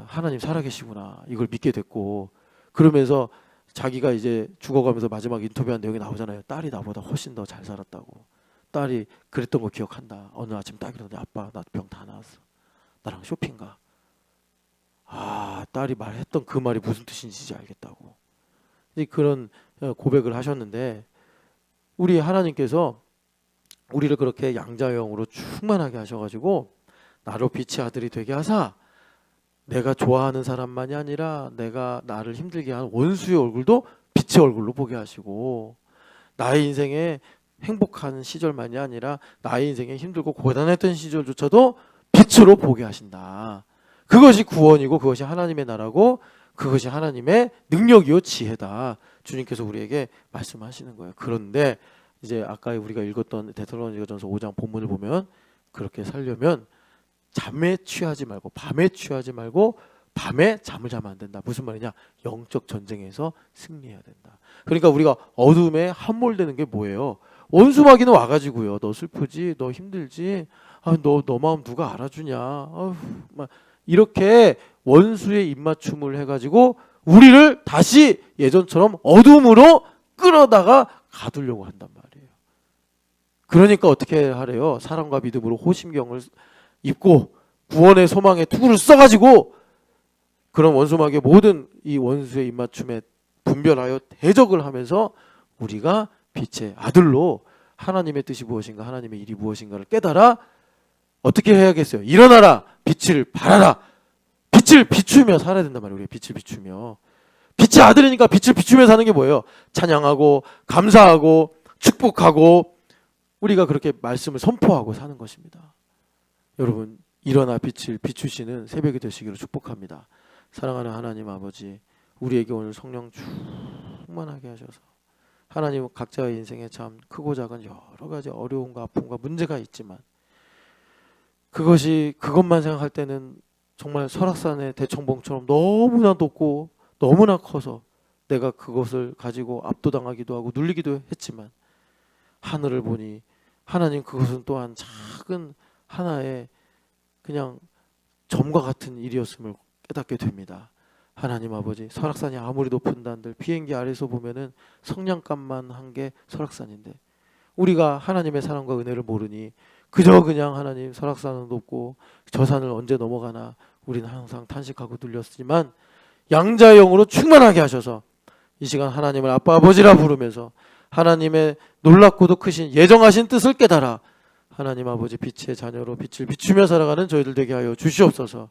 하나님 살아계시구나. 이걸 믿게 됐고 그러면서 자기가 이제 죽어가면서 마지막 인터뷰한 내용이 나오잖아요. 딸이 나보다 훨씬 더 잘 살았다고. 딸이 그랬던 거 기억한다. 어느 아침 딱 일어나더니 아빠 나 병 다 나았어. 나랑 쇼핑 가. 딸이 말했던 그 말이 무슨 뜻인지 알겠다고. 그런 고백을 하셨는데 우리 하나님께서 우리를 그렇게 양자영으로 충만하게 하셔가지고 나로 빛의 아들이 되게 하사 내가 좋아하는 사람만이 아니라 내가 나를 힘들게 하는 원수의 얼굴도 빛의 얼굴로 보게 하시고 나의 인생에 행복한 시절만이 아니라 나의 인생에 힘들고 고단했던 시절조차도 빛으로 보게 하신다. 그것이 구원이고 그것이 하나님의 나라고 그것이 하나님의 능력이요 지혜다. 주님께서 우리에게 말씀하시는 거예요. 그런데 이제 아까 우리가 읽었던 데살로니가전서 5장 본문을 보면 그렇게 살려면 잠에 취하지 말고 밤에 취하지 말고 밤에 잠을 자면 안 된다. 무슨 말이냐? 영적 전쟁에서 승리해야 된다. 그러니까 우리가 어둠에 함몰되는 게 뭐예요? 원수마귀는 와가지고요. 너 슬프지? 너 힘들지? 너 마음 누가 알아주냐? 막 이렇게 원수의 입맞춤을 해가지고 우리를 다시 예전처럼 어둠으로 끌어다가 가두려고 한단 말이에요. 그러니까 어떻게 하래요? 사랑과 믿음으로 호심경을 입고 구원의 소망의 투구를 써가지고 그런 원수막의 모든 이 원수의 입맞춤에 분별하여 대적을 하면서 우리가 빛의 아들로 하나님의 뜻이 무엇인가, 하나님의 일이 무엇인가를 깨달아 어떻게 해야겠어요? 일어나라, 빛을 발하라. 빛을 비추며 살아야 된단 말이에요. 우리가 빛을 비추며. 빛의 아들이니까 빛을 비추며 사는 게 뭐예요? 찬양하고 감사하고 축복하고 우리가 그렇게 말씀을 선포하고 사는 것입니다. 여러분, 일어나 빛을 비추시는 새벽이 되시기를 축복합니다. 사랑하는 하나님 아버지, 우리에게 오늘 성령 충만하게 하셔서 하나님 각자의 인생에 참 크고 작은 여러 가지 어려움과 아픔과 문제가 있지만 그것만 생각할 때는 정말 설악산의 대청봉처럼 너무나 높고 너무나 커서 내가 그것을 가지고 압도당하기도 하고 눌리기도 했지만 하늘을 보니 하나님 그것은 또한 작은 하나의 그냥 점과 같은 일이었음을 깨닫게 됩니다. 하나님 아버지, 설악산이 아무리 높은 단들 비행기 아래서 보면은 성냥갑만 한 게 설악산인데 우리가 하나님의 사랑과 은혜를 모르니 그저 그냥 하나님 설악산은 높고 저 산을 언제 넘어가나 우리는 항상 탄식하고 눌렸지만 양자의 영으로 충만하게 하셔서 이 시간 하나님을 아빠 아버지라 부르면서 하나님의 놀랍고도 크신 예정하신 뜻을 깨달아 하나님 아버지 빛의 자녀로 빛을 비추며 살아가는 저희들 되게 하여 주시옵소서.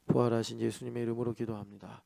부활하신 예수님의 이름으로 기도합니다.